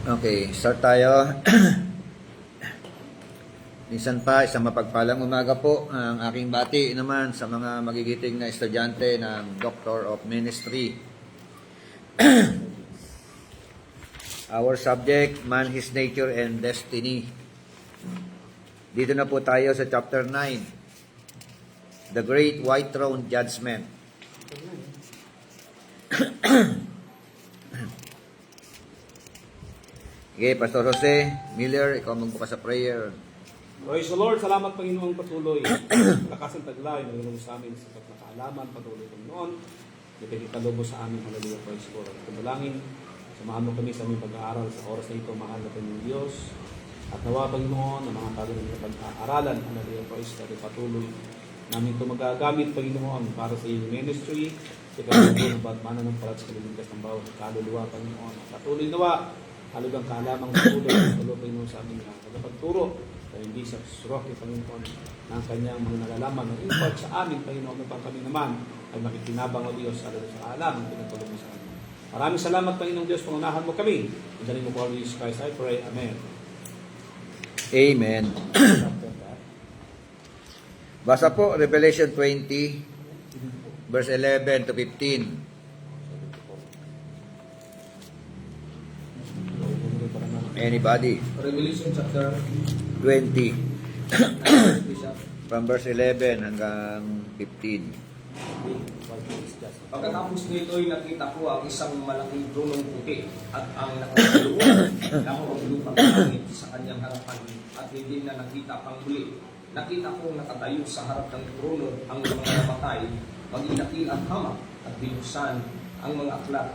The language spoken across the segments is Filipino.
Okay, start tayo. Minsan pa, isang mapagpalang umaga po ang aking bati naman sa mga magigiting na estudyante ng Doctor of Ministry. Our subject, Man, His Nature, and Destiny. Dito na po tayo sa chapter 9, The Great White Throne Judgment. Okay, Pastor Jose Miller, ikaw magbukas sa prayer. Praise the Lord, salamat Panginoong patuloy. Lakas ang taglay, Panginoon sa amin sa kaalaman, patuloy Panginoon. Ipagkikalobo sa amin, hallelujah, praise the Lord. At kumalangin, samahan mo kami sa aming pag-aaral sa oras na ito, mahal na Panginoong Diyos. At nawa Panginoon, ang mga tagal na pag-aaralan, hallelujah, praise the Lord, patuloy namin ito magagamit Panginoon para sa iyong ministry, sa kanyang batmanan ng palat sa kaliligtas ng bawat kaluluwa Panginoon. Patuloy nawa, halagang kaalamang matulog Panginoon sa aming tagapagturo dahil hindi sa suroke Panginoon ng kanyang mga nalalaman ng import sa amin Panginoon upang kami naman ay makikinabang o Diyos alam sa alam ng pinagtulog mo sa amin. Maraming salamat Panginoong Diyos, pangunahan mo kami. In the name of our Lord Jesus Christ, I pray. Amen. Amen. Basa po, Revelation 20, verse 11 to 15. Anybody? Revelation chapter 20. Bishop. From verse 11 hanggang 15. Pagkatapos nito'y nakita ko ang isang malaking tronong puti at ang nakasaluan ng lupang langit sa kanyang harapan at hindi na nakita pang muli. Nakita kong nakatayo sa harap ng trono ang mga namatay, mag-inakil at hamak at binuksan ang mga aklat.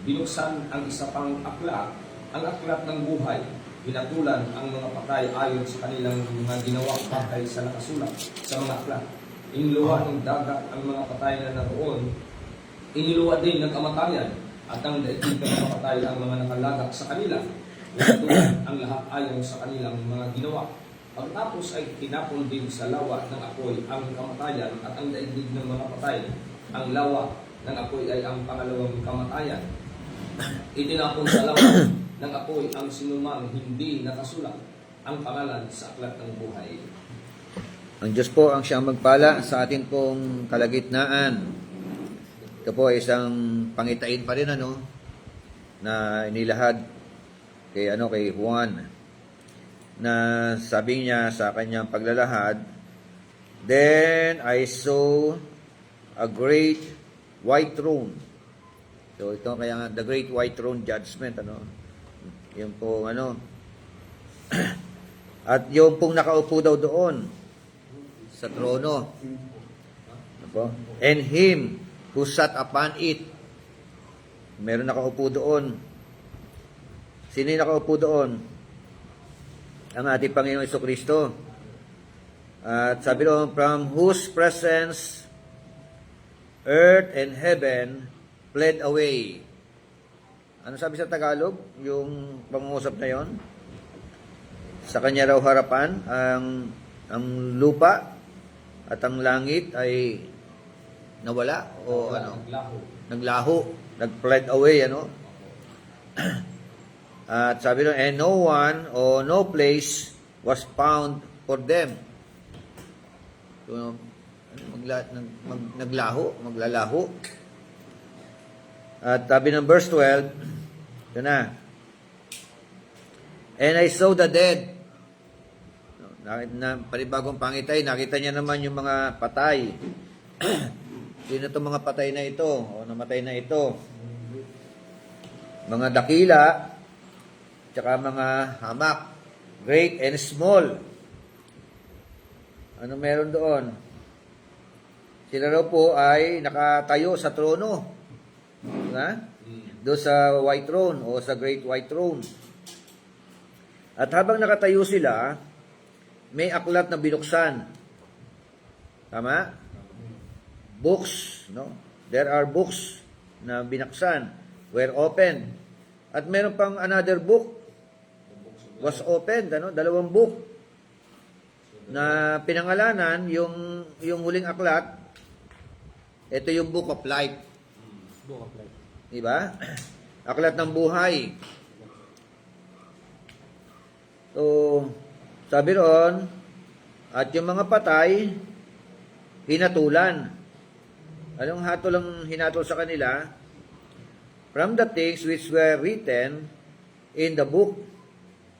Binuksan ang isa pang aklat, ang aklat ng buhay. Pinatulan ang mga patay ayon sa kanilang mga ginawang patay sa nakasulat sa mga aklat. Iniluwa ng dagat ang mga patay na naroon. Iniluwa din ng kamatayan at ang daigdig ng mga patay ang mga nakalagak sa kanila. Pinatulan ang lahat ayon sa kanilang mga ginawa. Pagkatapos ay tinapon din sa lawa ng apoy ang kamatayan at ang daigdig ng mga patay. Ang lawa ng apoy ay ang pangalawang kamatayan. Itinapon sa lawa ng apoy ang sinumang hindi nakasulat ang pangalan sa aklat ng buhay. Ang Diyos po ang siyang magpala sa atin pong kalagitnaan. Ito po ay isang pangitain pa rin na inilahad kay Juan, na sabi niya sa kanyang paglalahad, "Then I saw a great white throne." So ito kaya nga, the great white throne judgment, yung pong at yung pong nakaupo daw doon sa trono. And him who sat upon it. Meron nakaupo doon. Sino yung nakaupo doon? Ang ating Panginoong Jesucristo. At sabi doon, from whose presence earth and heaven fled away. Ano sabi sa Tagalog? Yung pangungusap na yon? Sa kanya raw harapan, ang lupa at ang langit ay nawala o naglaho, nag-fled away, At sabi doon, and no one or no place was found for them. So, maglalaho. At sabi ng verse 12, ito na, and I saw the dead. Panibagong pangitay, nakita niya naman yung mga patay. Sino itong mga patay na ito o namatay na ito? Mga dakila, tsaka mga hamak, great and small. Ano meron doon? Sila raw po ay nakatayo sa trono. Doon sa white throne o sa great white throne. At habang nakatayo sila, may aklat na binuksan. Tama? Books, There are books na binuksan, were opened. At meron pang another book was opened, dalawang book na pinangalanan yung huling aklat. Ito yung Book of Life. Book of Life. Diba? Aklat ng buhay. So, sabi roon, at yung mga patay, hinatulan. Anong hatol ang hinatol sa kanila? From the things which were written in the book,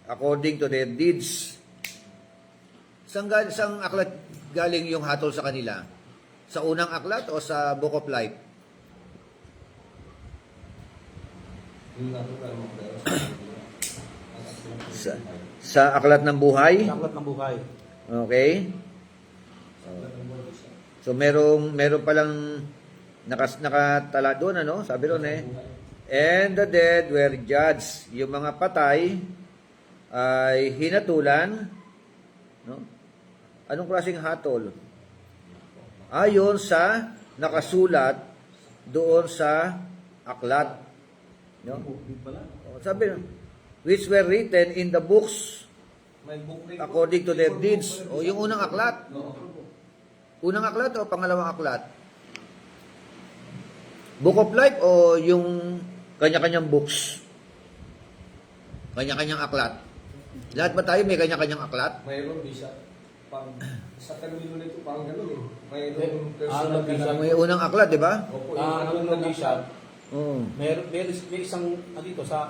according to their deeds. Saan aklat galing yung hatol sa kanila? Sa unang aklat o sa Book of Life? Sa aklat ng buhay? Sa aklat ng buhay. Okay. So meron palang nakatala doon, ano? Sabi doon and the dead were judged. Yung mga patay ay hinatulan, no? Anong klaseng hatol? Ayon sa nakasulat doon sa aklat, no? Sabi, which were written in the books May book rin. according to their deeds. O yung unang aklat. Unang aklat o pangalawang aklat? Book of Life o yung kanya-kanyang books? Kanya-kanyang aklat. Lahat ba tayo may kanya-kanyang aklat? Mayroon, Bishop. Pag, sa termino nito, parang gano'n eh. Mayroon Bishop. personal May unang aklat, di ba? Opo, Ano yung ng Bishop? Oo. May isang dito sa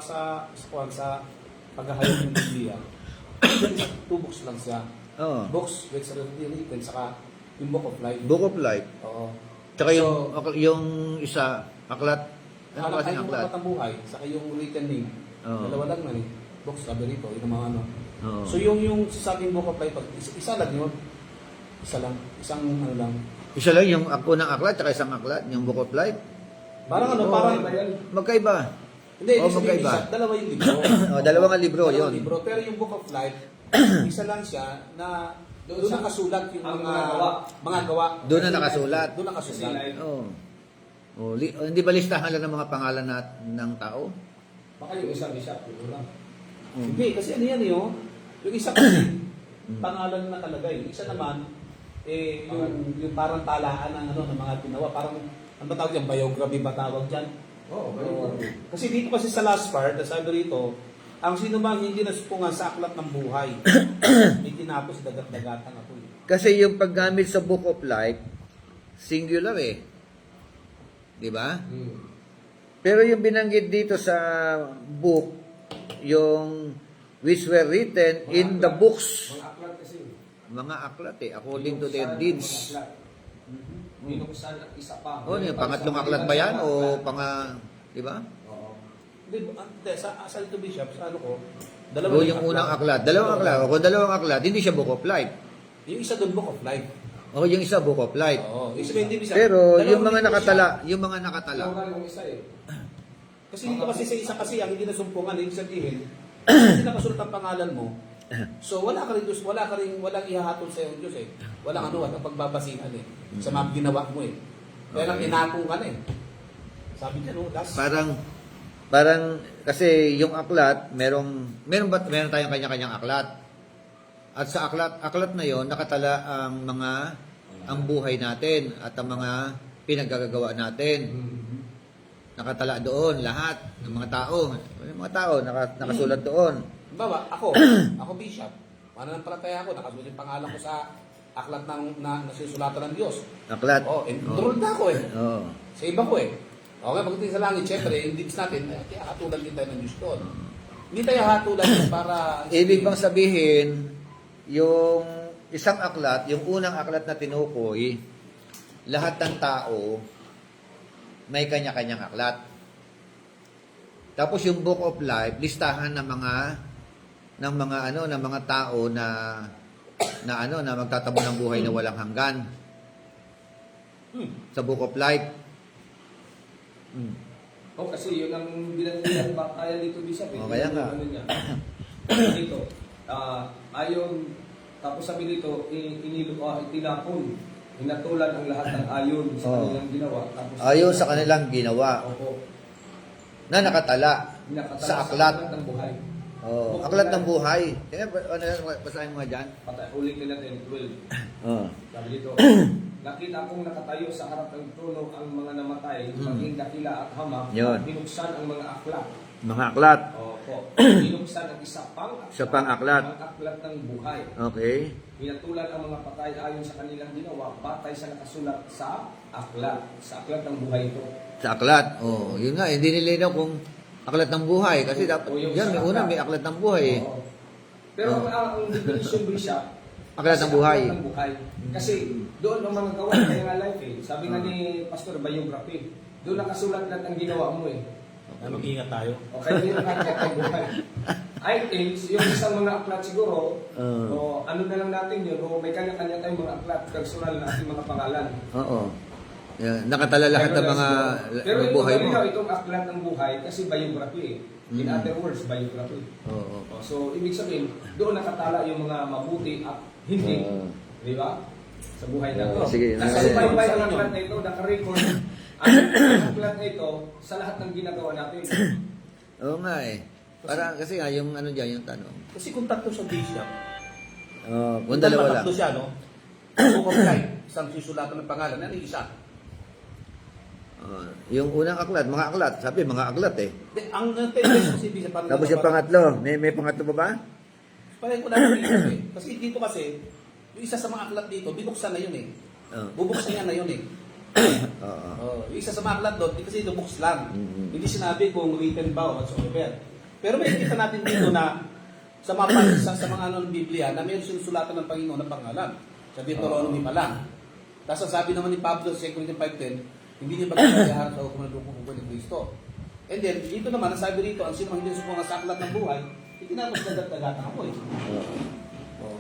paghahayag ng Biblia. Two books lang siya. Oo. Books which are written saka yung Book of Life. Book of Life. Oo. Tsaka yung isa, aklat. Ano Ano klaseng yung aklat? aklat ng buhay, saka yung written name. Oo. Dalawa lang man eh. Books, sabi rito, yung mga ano. Oo. So yung sasabing Book of Life, isa lang yun. Isa lang. Isang ano lang. Isa lang yung unang aklat, tsaka isang aklat, yung Book of Life. Parang ano, Oo, parang... iba yan. Magkaiba. Hindi, Oh, ibig sabihin, magkaiba. dalawa yung libro. Dalawang libro, Dalawang yun. libro. Pero yung Book of Life, isa lang siya na doon sa- nakasulat yung ang mga gawa. Doon na nakasulat. Doon nakasulat. Oo. Hindi ba listahan lang ng mga pangalan ng tao? Baka yung isang Bishop, yun lang. Hindi, kasi ano yan yun. Yung isa kasi, pangalan na nakalagay. Yung isa naman, yung parang talaan ng mga ginawa. Parang, ano ba tawag dyan? Biography ba tawag dyan? Oo, Kasi dito kasi sa last part, sabi rito, ang sino mang hindi nasupungan sa aklat ng buhay, may tinapos dagat-dagatan ako. Kasi yung paggamit sa Book of Life, singular eh. Di ba? Pero yung binanggit dito sa book, yung which were written in the books, Mga aklat kasi. mga aklat eh, according to their deeds. Binuksan at isa pa. O, yung pangatlong aklat ba yan? O di ba? Oo. Hindi, sa ito Bishop, sa ano ko, O yung unang aklat. Dalawang aklat. O kung dalawang aklat, hindi siya Book of Life. Yung isa doon, Book of Life. O yung isa Book of Life. Oo. Yung sabihin, hindi Bishop. Pero dalawang yung mga libro nakatala, siya. yung mga nakatala. Alam nga yung isa eh. Kasi dito kasi sa isa kasi, ang hindi nasumpungan, ibig sabihin, hindi nakasulat ang pangalan mo, so wala ka rin, walang ihahatol sa iyo Diyos eh. Walang walang pagbabasihan eh. Sa mga ginawa mo eh. Kaya lang Okay. tinapong ka na eh. Sabi niya, no, last. Parang kasi yung aklat, meron tayong kanya-kanyang aklat. At sa aklat na 'yon nakatala ang buhay natin at ang mga pinaggagawa natin. Nakatala doon lahat ng mga tao. Yung mga tao nakasulat doon. Bawa, ako Bishop, mananampalataya ako, nakasulat yung pangalan ko sa aklat na nasusulatan ng Diyos. Aklat. Enrolled na ako eh. Oo. Sa iba ko eh. Okay, pagdating sa langit, syempre, yung deeds natin, kaya hatulan din tayo ng Diyos doon. Hindi tayo hatulan para... Ibig bang sabihin, yung isang aklat, yung unang aklat na tinukoy, lahat ng tao may kanya-kanyang aklat. Tapos yung Book of Life, listahan ng mga tao na magtatamo ng buhay na walang hanggan. Sa Book of Life. Oh, kasi yun ang binanggit kaya dito Bishop. Oh, kaya nga. Ano niya. Dito, ayon, tapos sabi dito, itinapon, hinatulan ang lahat ng ayon sa kanilang ginawa. Tapos, Ayon sa kanilang ginawa Opo. na nakatala Nakatala sa aklat. ng buhay. Oh, aklat ng buhay. Kaya basahin mo nga dyan. Ulitin natin, 12. Oh. Sabi dito, nakita kong nakatayo sa harap ng trono ang mga namatay, maging dakila at hamak, Yun. at binuksan ang mga aklat. Mga aklat. O, Opo. Binuksan ang isa pang aklat. Sa pang-aklat. Ang aklat ng buhay. Okay. Pinatulan ang mga patay ayon sa kanilang ginawa, batay sa nakasulat sa aklat. Sa aklat ng buhay ito. Sa aklat. Oh, yun nga, hindi nilinaw kung aklat ng buhay. Kasi dapat, O yung yan, sa may una, aklat. may aklat ng buhay eh. Oo. Pero ang definition, Bishop, Aklat ng buhay. Aklat ng buhay. Kasi doon ang mga gawa kaya nga life eh. Sabi nga ni Pastor, biography. Doon nakasulat lahat ang ginawa mo eh. Ay, mag-iingat tayo. O kaya yun ang aklat ng buhay. I think, yung isang mga aklat siguro, o ano na lang natin yun, o may kanya-kanya tayong mga aklat, personal na ating mga pangalan. Oo. Yan, nakatala lahat ng mga Pero ng ito, buhay mo. itong aklat ng buhay kasi biography eh. In other words, biography. Oo. O, so, ibig sabihin, doon nakatala yung mga mabuti at hindi. Di ba? Sa buhay na ito. Sige, Nasa sige. iba-iba ang aklat na ito, nakarecord ang aklat na ito sa lahat ng ginagawa natin. Oo nga eh. Para, kasi nga, yung ano dyan, yung tanong. Kasi kung tatlo siya bishop, Kung dalawa lang. tatlo siya, no? Kung isang susulatan ng pangalan, ano yung isa? Yung unang aklat, mga aklat. Sabi, mga aklat eh. Ang tendency kasi bishop, parang Tapos yung pangatlo, may pangatlo pa ba? Parang ko lang bishop eh. Kasi dito kasi, yung isa sa mga aklat dito, binuksan na yun eh. Oo. Bubuksan niya na yun eh. Oo. Yung isa sa mga aklat doon, kasi ito books lang. Mhm. Hindi sinabi kung written ba o whatsoever. Pero may kita natin dito na sa mga pasisa, sa mga ano ng Biblia na mayroon sinusulatan ng Panginoon na pangalan. Sa Deuteronomy pa lang. Tapos ang sabi naman ni Pablo sa 2 Corinthians 5:10, hindi niya pagkakayahan sa hukuman ng lupong ni Kristo. And then, dito naman, nasabi rito, ang sino hindi sumunga sa aklat ng buhay, itinapos na dagat-dagatan ako eh.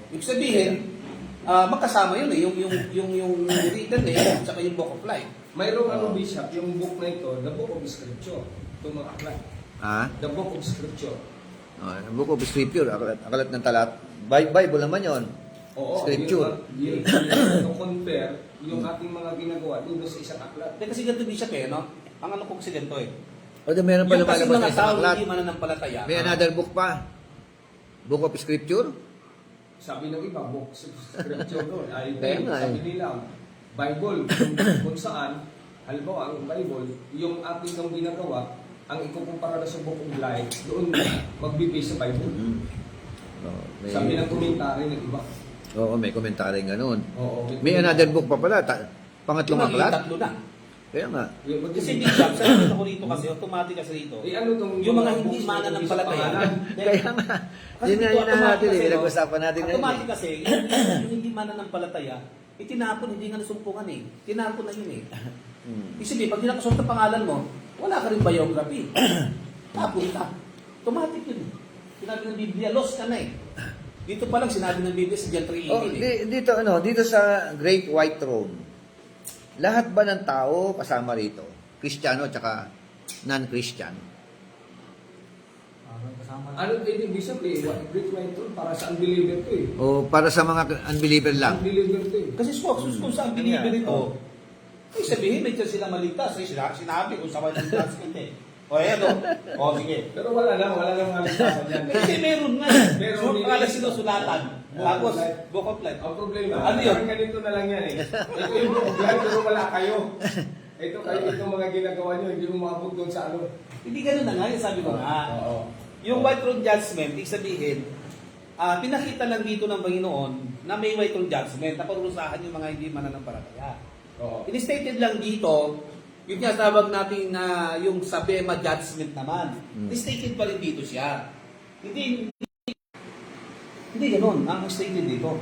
Ibig sabihin, magkasama yun eh, yung written eh, at saka yung book of life. Mayroong ano, Bishop, yung book na ito, the book of scripture. Itong mga aklat. Ha? The book of scripture. Book of Scripture, aklat ng talat. Bible naman yon. Oo, Scripture. Yung compare yung ating mga ginagawa doon sa isang aklat. Kasi ganito bishop eh, no? Ang ano ko kasi ganito eh. O di meron pa Yung kasi lumalabas mga na isang tao aklat. hindi mananampalataya. May another book pa. Book of Scripture. Sabi ng iba, book of scripture doon. Ay, Kaya nga sabi eh. nila, Bible, kung saan, halimbawa, ang Bible, yung ating nang ginagawa, ang ikukumpara na sa book of life, doon magbibase sa Bible. Sabi ng komentary ng iba. Oo, may komentary ganun. Oo, May another book pa pala. Pangatlong Yung magiging aklat. tatlo na. Kaya nga. Kasi bishop, sa nakita ko rito kasi, automatic kasi rito. Eh, ano tong Yung mga hindi books na mananampalataya. pangalan? Kaya nga. Kasi Yun nga dito, yun ang natin automatic eh. kasi, no? Nag-usapan natin ngayon Automatic eh. kasi, yung hindi mananampalataya, itinapon, hindi nga nasumpungan eh. Tinapon na yun eh. Isipin, pag dinakasulat ang pangalan mo, wala ka rin biography. Tapon ka. Automatic yun. Sinabi ng Biblia, lost ka na eh. Dito pa lang sinabi ng Biblia sa John 3:18 Oh, eh. dito sa Great White Throne, lahat ba ng tao kasama rito? Kristiyano at saka non-Christian? Ano pwede Bishop eh, great white throne para sa unbeliever to eh. O para sa mga unbeliever lang? Unbeliever to eh. Kasi kung saan binibir ito, ay sabihin, may chance silang maligtas. Ay sinabi kung sa white judgment eh. O ayan o. O sige. Pero wala lang halimbawa dyan. Kasi meron nga. Meron So, din. pangalan sinusulatan. Tapos, book of life. Ang problema, Ano yun? parang ganito na lang yan eh. Ito yung book of life, pero wala kayo. Ito kayo, itong mga ginagawa nyo, hindi mo maabot doon sa ano. Hindi ganun na nga, yung sabi ko nga. Oo. Yung white throne judgment, ibig sabihin, pinakita lang dito ng Panginoon na may white throne judgment na parurusahan yung mga hindi mananampalataya. Oo. In-stated lang dito, yung tinatawag natin na yung Sabema judgment naman. In-stated pa rin dito siya. Hindi ganun ang stated dito.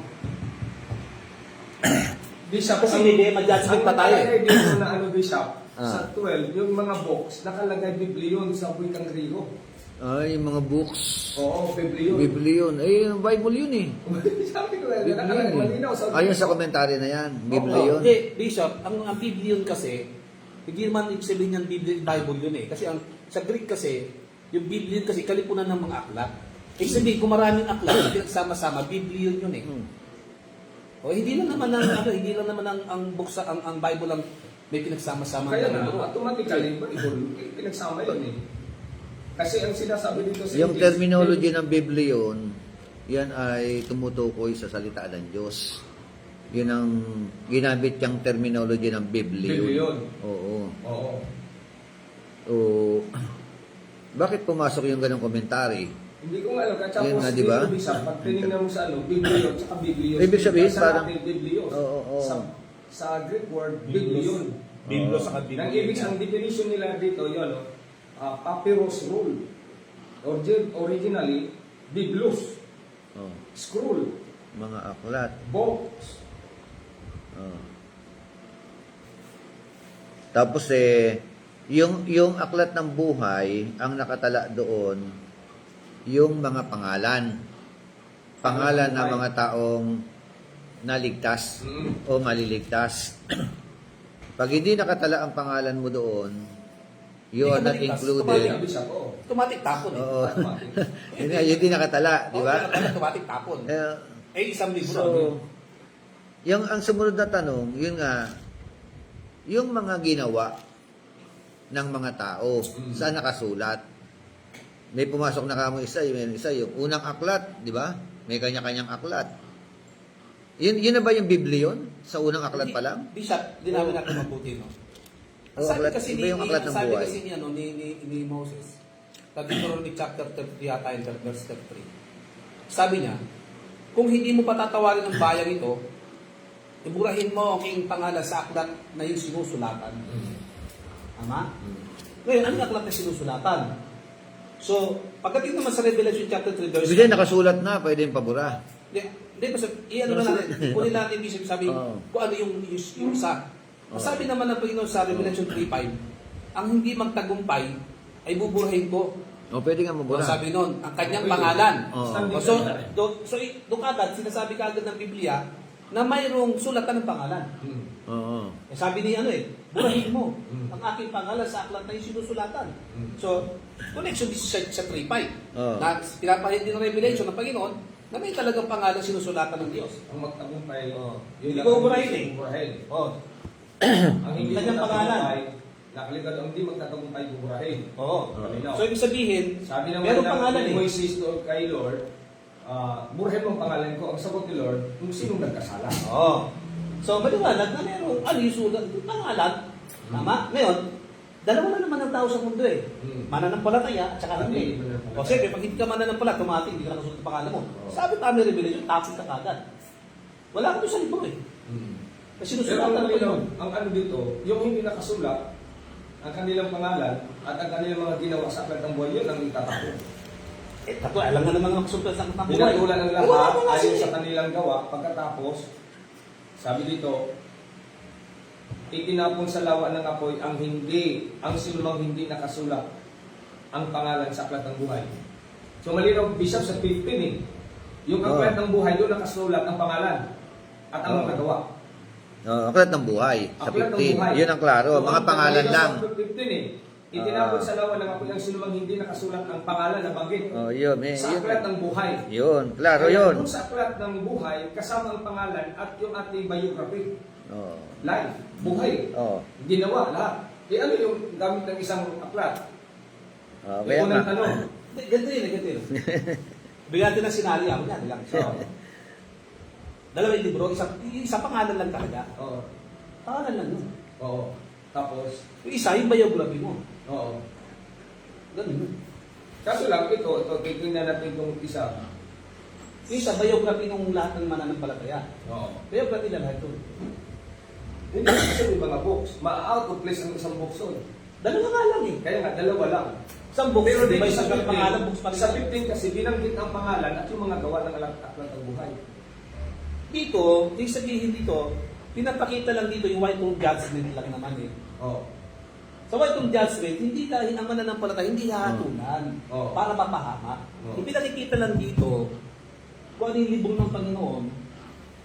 Bishop, Kasi may judgment pa tayo eh. Ang dito na ano, Bishop, Ah. sa 12, yung mga books, nakalagay Biblion sa wikang Griego. Ay, yung mga books. Oo, Biblion. Biblion. Ay, yung Bible yun eh. Sabi ko, Biblion nakalagay, eh. malinaw sa Ayun sa komentary na yan. Biblia Oo. yun. Hindi, Bishop, ang Biblion kasi, hindi naman ibig sabihin ng Bible yun eh. Kasi sa Greek kasi, yung Biblion kasi kalipunan ng mga aklat. Ibig sabihin, kung maraming aklat, pinagsama-sama, Biblion yun eh. O hindi lang naman ang books, ang Bible lang may pinagsama-sama Kaya ng na, libro. automatically, pinagsama yun eh. Kasi ang sinasabi dito sa Yung English, terminology ng Biblion, yan ay tumutukoy sa salita ng Diyos. Yun ang ginamit yung terminology ng Biblion. Biblion. Oo. Oo. O, Bakit pumasok yung ganong komentary? Hindi ko nga alam. Kaya Yun tapos, nga, di ba? pag tinignan mo sa biblion, tsaka biblios. Ibig sabihin, Sa parang- Latin, biblios. Oo. Sa Greek word, biblion. Biblo sa Ang ibig, ang definition nila dito, yun, papyrus roll. Originally, biblos, Oh, scroll, mga aklat. box. Oh. Tapos yung aklat ng buhay, ang nakatala doon, yung mga pangalan. Pangalan ng mga taong naligtas o maliligtas. Pag hindi nakatala ang pangalan mo doon, you Hindi are ka not maligtas. included. Sabi siya ko. Automatic tapon eh. Oo. Hindi nakatala, di ba? Automatic tapon. Eh, Isang libro. So, yung ang sumunod na tanong, yun nga, yung mga ginawa ng mga tao, saan nakasulat? May pumasok na kamo isa, yung unang aklat, di ba? May kanya-kanyang aklat. Yun na ba yung Bibliyon? Sa unang aklat pa lang? Bishop, di namin natin mabuti, no? O, aklat, iba yung aklat ng sabi buhay. kasi niya, no, ni Moses, sa Deuteronomy chapter 33 yata, and verse 33. Sabi niya, kung hindi mo patatawarin ang bayang ito, iburahin mo ang iyong pangalan sa aklat na yung sinusulatan. Tama? Ngayon, ano yung aklat na sinusulatan? So, pagdating naman sa Revelation chapter 3, verse Ibig nakasulat na, pwede yung pabura. Hindi, basta, i-ano na natin, kunin natin yung sabi, Oo. kung ano yung isa. Sabi naman ng Panginoon sa Revelation 3:5, ang hindi magtagumpay ay buburahin ko. O, pwede nga mabura. O, sabi noon, ang kanyang pangalan. Oo. O, so, doon agad, sinasabi ka agad ng Biblia na mayroong sulatan ng pangalan. Oo. Eh, sabi ni burahin mo ang aking pangalan sa aklat na yung sinusulatan. So, connection din sa 3:5. Oo. Na pinapahid din ng Revelation ng Panginoon na may talagang pangalan sinusulatan ng Diyos. Ang magtagumpay, Hindi ko uburahin eh. Uburahin. Oh, Ang hindi Kanyang magtatagumpay, nakaligad ang hindi magtatagumpay, uburahin. oo. Malinaw. So, ibig sabihin, Sabi naman merong pangalan ni eh. Moises doon kay Lord, burahin mo ang pangalan ko. Ang sagot ni Lord, kung sinong nagkasala. Oo. So, maliwanag na merong yung sulat, pangalan. Tama? Ngayon, dalawa na naman ang tao sa mundo eh. Mananampalataya at saka hindi. O siyempre, pag hindi ka mananampalataya, automatic, hindi ka nakasulat ang pangalan mo. Sabi pa may revelation, tapos ka kagad. Wala ka doon sa libro eh. Kasi Pero ang sinusulatan malinaw, yun. ang ano dito, yung hindi nakasulat, ang kanilang pangalan at ang kanilang mga ginawa sa aklat ng buhay, yun ang itatapo. Eh, tato, alam nga naman ang kasulat sa aklat ng buhay. Pinatulan ng Wala lahat pa nga ayon siya sa eh. kanilang gawa. Pagkatapos, sabi dito, itinapon sa lawa ng apoy ang sinumang hindi nakasulat ang pangalan sa aklat ng buhay. So malinaw, Bishop, sa 15 eh. Yung aklat ng buhay, doon nakasulat ang pangalan at ang mga gawa. Aklat ng buhay. Sa Aklat ng 15. buhay. Yun ang klaro. So, Mga ang pangalan malinaw lang. Sa 15 eh. Itinapon sa lawa ng apoy ang sinumang hindi nakasulat ang pangalan na banggit. Yun. Sa aklat ng buhay. Yun. Klaro Kaya yun. kung sa aklat ng buhay, kasama ang pangalan at yung ating biography. Oo. Life, buhay, Oo. ginawa, lahat. Eh ano yung gamit ng isang aklat? Kaya nga. Unang tanong. Hindi, ganito yun. Bigyan natin ng sinali ako niyan. Lang. So, dalawang libro, isa pangalan lang talaga. Oo. Pangalan lang yun. Oo. Tapos, Yung isa, yung biography mo. oo. Ganun yun. Kaso lang, ito, titingnan natin itong isa. Yung isa, biography ng lahat ng mananampalataya. Oo. Biography na lahat ito. Hindi kasi may mga books. Ma-out of place ang isang books doon. Dalawa nga lang eh. Kaya nga, dalawa lang. Isang books, Pero di ba dito sa isang pangalan, books pa rin. sa 15 kasi binanggit ang pangalan at yung mga gawa ng aklat ng buhay. Dito, yung sabihin dito, pinapakita lang dito yung white room judgment lang naman eh. Oo. Sa white room judgment, hindi dahil ang mananampalataya, hindi hahatulan Oo. para mapahama. Oo. Yung pinakikita lang dito, kung ano yung libro ng Panginoon,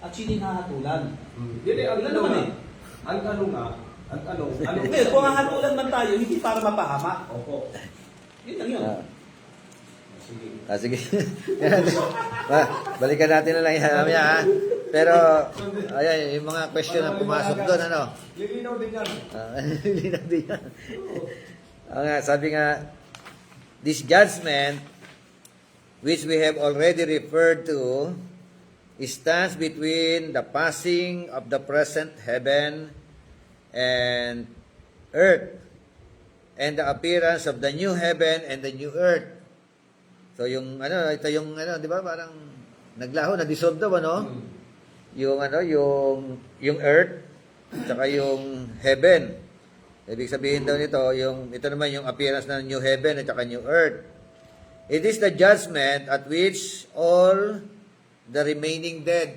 at sino yung hahatulan. Hindi, ang Wala tanong naman nga, eh. ang tanong, ano Ngayon, kung hahatulan man tayo, hindi para mapahama. Opo. Yun lang yun. Sige. Sige. Balikan natin na lang yan mamaya, ha? Pero, ayan, yung mga question na pumasok doon, ano? Lilinaw din yan. Linaw din yan. Sabi nga, this judgment, which we have already referred to, stands between the passing of the present heaven and earth and the appearance of the new heaven and the new earth. So yung ito yung 'di ba, parang naglaho, na-dissolve daw Yung yung earth saka yung heaven. Ibig sabihin daw nito, ito naman yung appearance ng new heaven at saka new earth. It is the judgment at which all the remaining dead,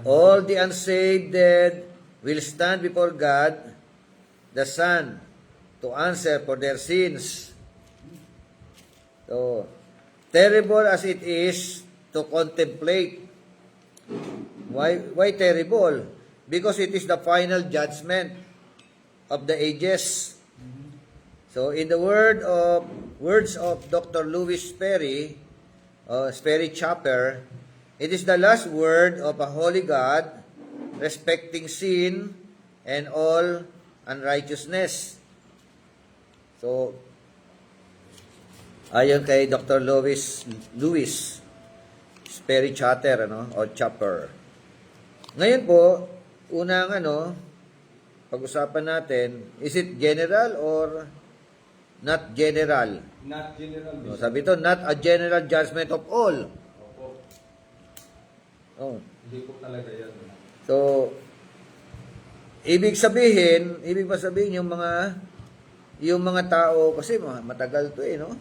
all the unsaved dead will stand before God, the Son, to answer for their sins. So, terrible as it is to contemplate. Why terrible? Because it is the final judgment of the ages. So, in the words of Dr. Louis Sperry, Sperry Chapter, it is the last word of a holy God respecting sin and all unrighteousness. So, ayon kay Dr. Louis Sperry Chapter, o Chapter. Ngayon po, unang pag-usapan natin, is it general or not general? Not general, No, Bishop. sabi ito, not a general judgment of all. Opo. Oh. Hindi po talaga yan. So, ibig ba sabihin yung mga tao, kasi matagal to no?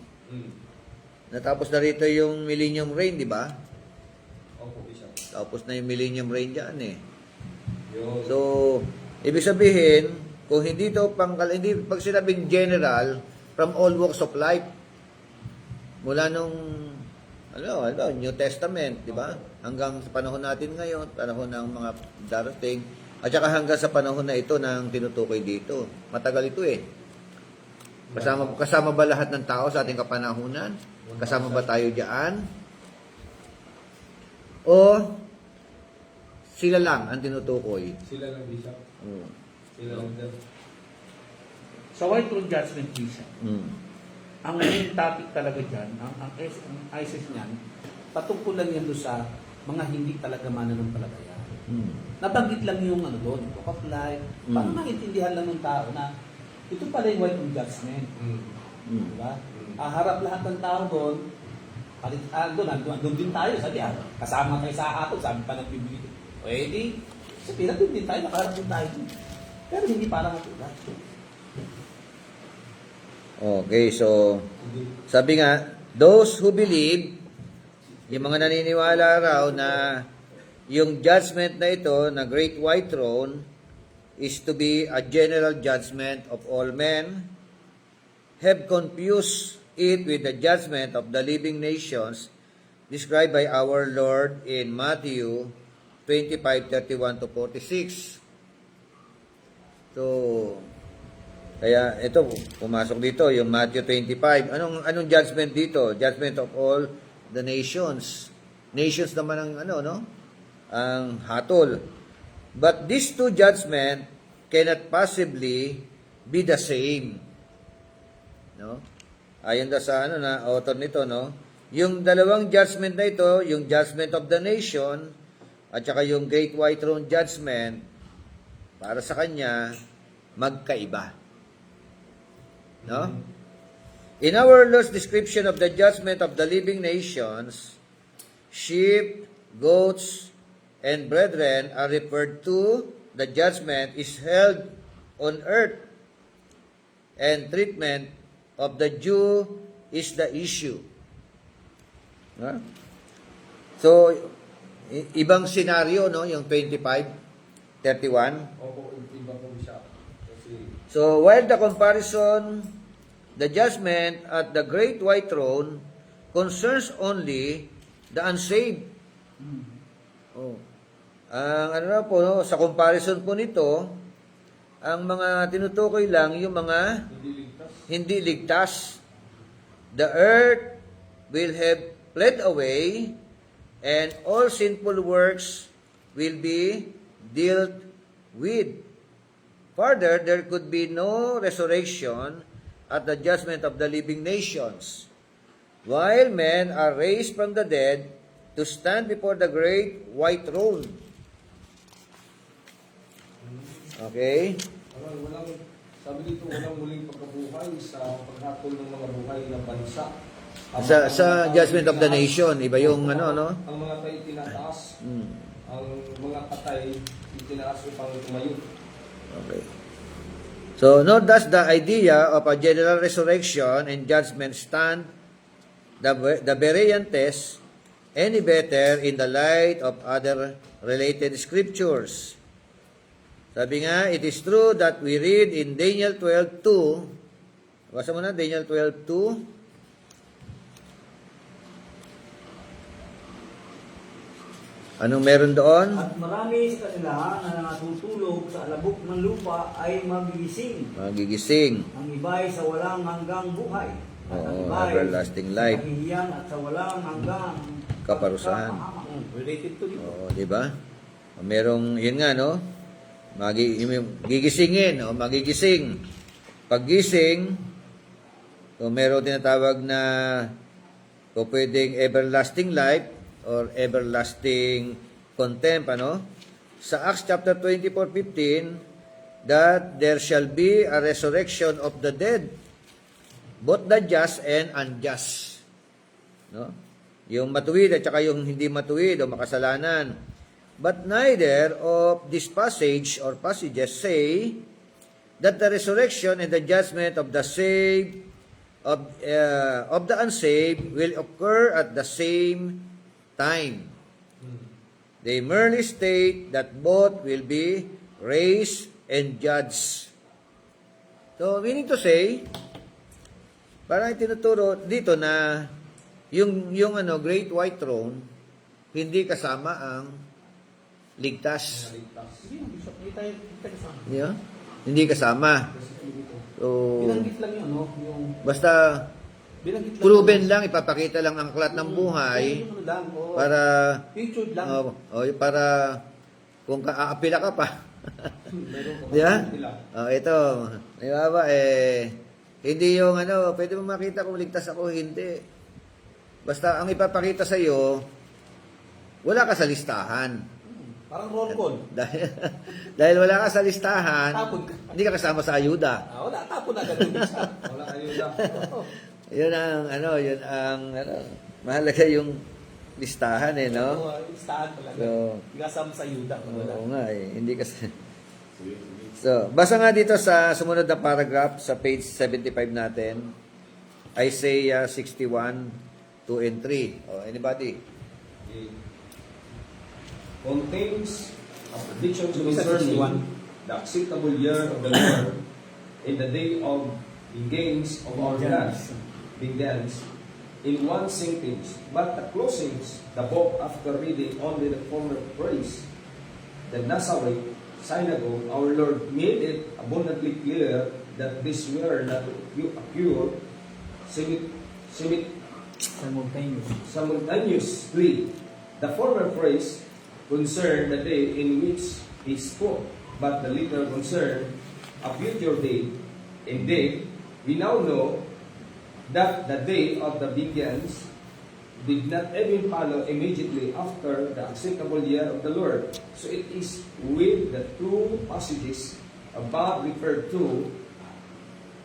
Natapos na rito yung millennium reign, di ba? Opo, Bishop. Tapos na yung millennium reign dyan Yun. So, ibig sabihin, kung hindi pag sinabing general, from all walks of life, mula nung, New Testament, di ba? Hanggang sa panahon natin ngayon, panahon ng mga darating, at saka hanggang sa panahon na ito ng tinutukoy dito. Matagal ito Kasama ba lahat ng tao sa ating kapanahunan? Kasama ba tayo diyan? O sila lang ang tinutukoy? Sila lang, Bishop. Sila lang dyan. Sa white throne judgment visa, Mm. ang main topic talaga dyan, ang ISIS niyan, patungkulan yan doon sa mga hindi talaga mananampalataya. Mm. Nabanggit lang yung doon, Book of Life, para maintindihan lang ng tao na ito pala yung white throne judgment. Mm. Diba? Harap lahat ng tao doon, doon din tayo, sabi kasama tayo sa ato, sabi pa ng Biblia. Pwede, sa pinatid din tayo, nakaharap din tayo. Pero hindi para matulat. Okay, so sabi nga, those who believe, yung mga naniniwala raw na yung judgment na ito, na Great White Throne, is to be a general judgment of all men, have confused it with the judgment of the living nations described by our Lord in Matthew 25:31-46. So, kaya ito, pumasok dito, yung Matthew 25. Anong judgment dito? Judgment of all the nations. Nations naman ang ang hatol. But these two judgment cannot possibly be the same. No? Ayon da sa author nito, yung dalawang judgment na ito, yung judgment of the nation at saka yung Great White Throne judgment, para sa kanya magkaiba. No? In our Lord's description of the judgment of the living nations, sheep, goats, and brethren are referred to. The judgment is held on earth, and treatment of the Jew is the issue. No? So, ibang senaryo, yung 25:31. Opo, iba po, Bishop. Kasi, So, while the comparison, the judgment at the Great White Throne concerns only the unsaved. Oh. Ang sa comparison po nito, ang mga tinutukoy lang yung mga hindi ligtas. The earth will have fled away, and all sinful works will be dealt with. Further, there could be no resurrection at the judgment of the living nations, while men are raised from the dead to stand before the great white throne. Okay? Sabi dito, walang muling pagkabuhay sa paghatol ng mga buhay ng bansa. Ang Sa mga judgment of the tao nation, iba yung ano, no? Ang mga tayo tinataas, Mm. ang mga patay itinaas upang tumayo. Okay. So, nor does the idea of a general resurrection and judgment stand the Berean test any better in the light of other related scriptures. Sabi nga, it is true that we read in Daniel 12:2. Basa mo na, Daniel 12:2. Anong meron doon? At marami sa kanila na natutulog sa alabok ng lupa ay magigising. Magigising. Ang iba ay sa walang hanggang buhay. At ang Oo, iba ay everlasting life. sa kahihiyan at sa walang hanggang Kaparusahan. Related to dito. Oo, di ba? Merong, yun nga, no? Gigisingin, o magigising. Paggising, so meron tinatawag na o pwedeng everlasting life or everlasting contempt, ano? Sa Acts chapter 24:15, that there shall be a resurrection of the dead, both the just and unjust. No? Yung matuwid at saka yung hindi matuwid o makasalanan. But neither of this passage or passages say that the resurrection and the judgment of the saved of the unsaved will occur at the same time. They merely state that both will be raised and judged. So, meaning to say, parang tinuturo dito na yung Great White Throne hindi kasama ang ligtas. Hindi tayo kasama. Yeah? Hindi kasama. So, Binanggit lang yun, no? Yung, basta binanggit lang. proven lang, ipapakita lang ang aklat ng buhay Yung ano lang, oo. para Pictured lang. para kung aapila ka pa. Meron ka Di ba? Sila. Ito, di ba hindi yung pwede mo makita kung ligtas ako, hindi. Basta ang ipapakita sa iyo, wala ka sa listahan. Parang roll call. Dahil wala ka sa listahan, Tapon ka. hindi ka kasama sa ayuda. Wala, tapon agad yung isa. Wala kayo na. Yun ang mahalaga yung listahan no? Listahan talaga. So, Hindi kasama sa yuda. Wala. Oo nga hindi kasi. So, basa nga dito sa sumunod na paragraph sa page 75 natin. Isaiah 61, 2 and 3. Oh, anybody? Contains a prediction Isa, concerning 61. the acceptable year of the Lord in the day of the gains of our God begins in one sentence. But the closings, the book after reading only the former praise, the Nazareth synagogue, our Lord made it abundantly clear that this were not pure simultaneously. The former praise concerned the day in which he spoke, but the later concerned a future day. Indeed, we now know that the day of the vengeance did not even follow immediately after the acceptable year of the Lord. So it is with the two passages above referred to,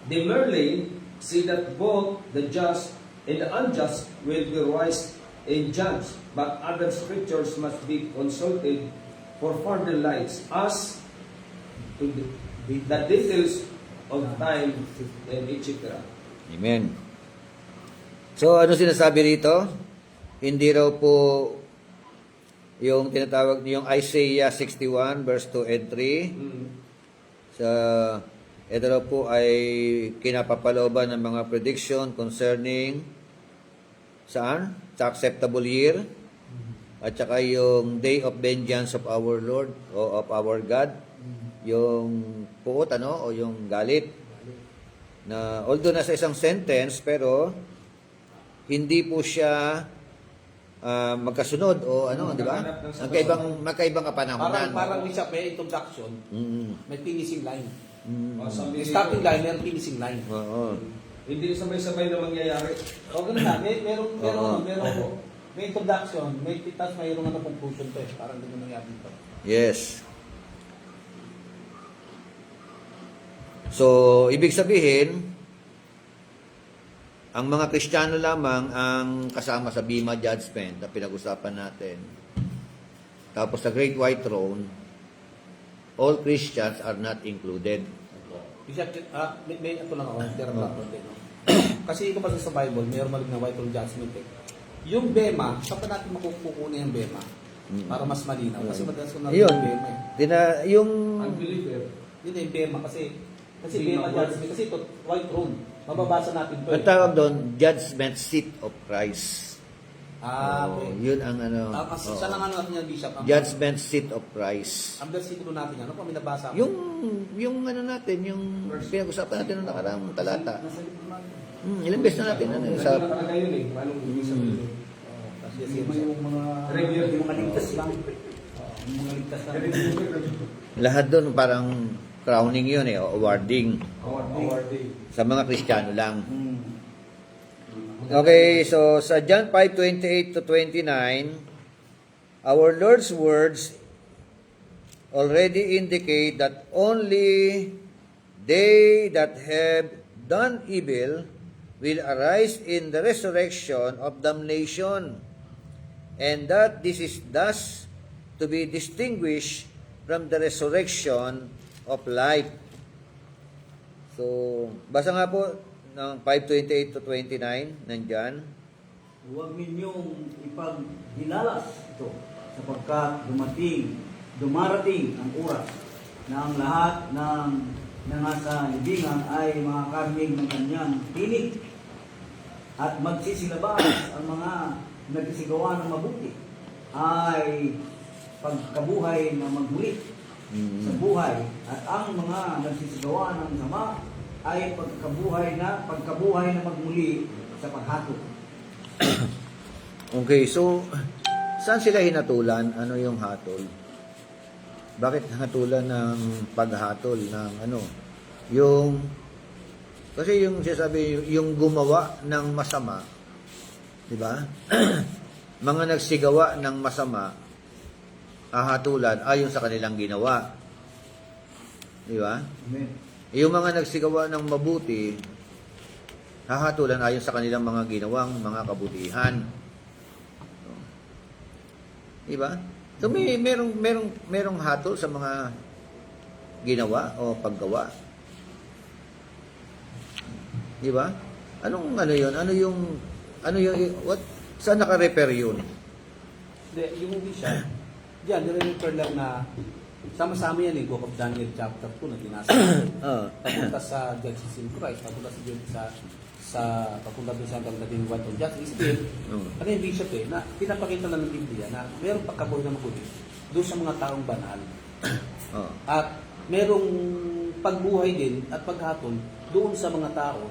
they merely say that both the just and the unjust will be raised and judged, but other scriptures must be consulted for further lights as to the details of time and etc. Amen. So, ano sinasabi rito? Hindi raw po yung tinatawag yung Isaiah 61 verse 2 and 3. Sa ito raw po ay kinapapalooban ng mga prediction concerning saan? Sa acceptable year. At saka yung day of vengeance of our Lord o of our God. Yung puot o yung galit. Na although nasa isang sentence pero hindi po siya magkasunod o di ba? Magkaibang kapanahonan. Parang siya may introduction, Mm. may finishing line. Sabi May dito, starting line, may finishing line. Oo. hindi sabay-sabay na mangyayari. O ganun na, meron Oo. may introduction, may tapos mayroong conclusion to Parang ganun nangyari dito. Yes. So, ibig sabihin, ang mga Kristiyano lamang ang kasama sa Bema Judgment na pinag-usapan natin. Tapos sa Great White Throne, all Christians are not included. Bishop, may ito lang ako, tira lang ako din. Kasi kung sa Bible, mayroon malig na white throne judgment eh. Yung Bema, saan pa natin makukukunin yung Bema? Para mas malinaw. Kasi madalas ko narinig Yun. yung Bema eh. Yung Unbeliever. Yun yung Bema kasi Bema judgment. Kasi ito, white throne. Mababasa natin ito ang tawag doon, Judgment Seat of Christ. okay. Yun ang ano. Saan lang ano natin yan, Bishop? Judgment Seat of Christ. Ang versikulo natin, ano pa minabasa? Yung ano natin, yung pinag-usapan natin noong nakaraang talata. Nasa libro natin. Ilang beses na natin ano, sa Nakalagay yun eh. Anong ibig sabihin? Yung mga ligtas lang. Yung mga ligtas lang. lahat doon parang crowning yun eh, o awarding Awarding. sa mga Kristiyano lang. Hmm. Okay, so sa John 5:28 to 29, our Lord's words already indicate that only they that have done evil will arise in the resurrection of damnation, and that this is thus to be distinguished from the resurrection of life. So, basa nga po ng 5:28 to 29, nandyan. Huwag ninyong ipaghinalas ito sapagkat dumarating ang oras na ang lahat ng nasa libingan ay makakarinig ng kanyang tinig at magsisilabas ang mga nagsisigawa ng mabuti ay pagkabuhay na magmuli sa buhay at ang mga nagsisigawa ng sama ay pagkabuhay na magmuli sa paghatol. Okay, so saan sila hinatulan? Ano yung hatol? Bakit hatulan ng paghatol ng ano? Kasi yung sinasabi, yung gumawa ng masama, di ba? Mga nagsigawa ng masama, hahatulan ayon sa kanilang ginawa. Di ba? Amen. Yung mga nagsigawa ng mabuti, hahatulan ayon sa kanilang mga ginawang mga kabutihan. Diba? So merong hatol sa mga ginawa o paggawa. Diba? Anong ano 'yon? Ano yung what saan naka-refer 'yun? Hindi, yung Bishop, diyan, nire-refer lang na sama-sama yan Book of Daniel chapter 2 na binasa natin. Papunta sa Judges in Christ, papunta doon sa naging white on justice. Still, ano yung Bishop na pinapakita lang ng Biblia na mayroong pagkabuhay na magulit doon sa mga taong banal. At mayroong pagbuhay din at paghatol doon sa mga tao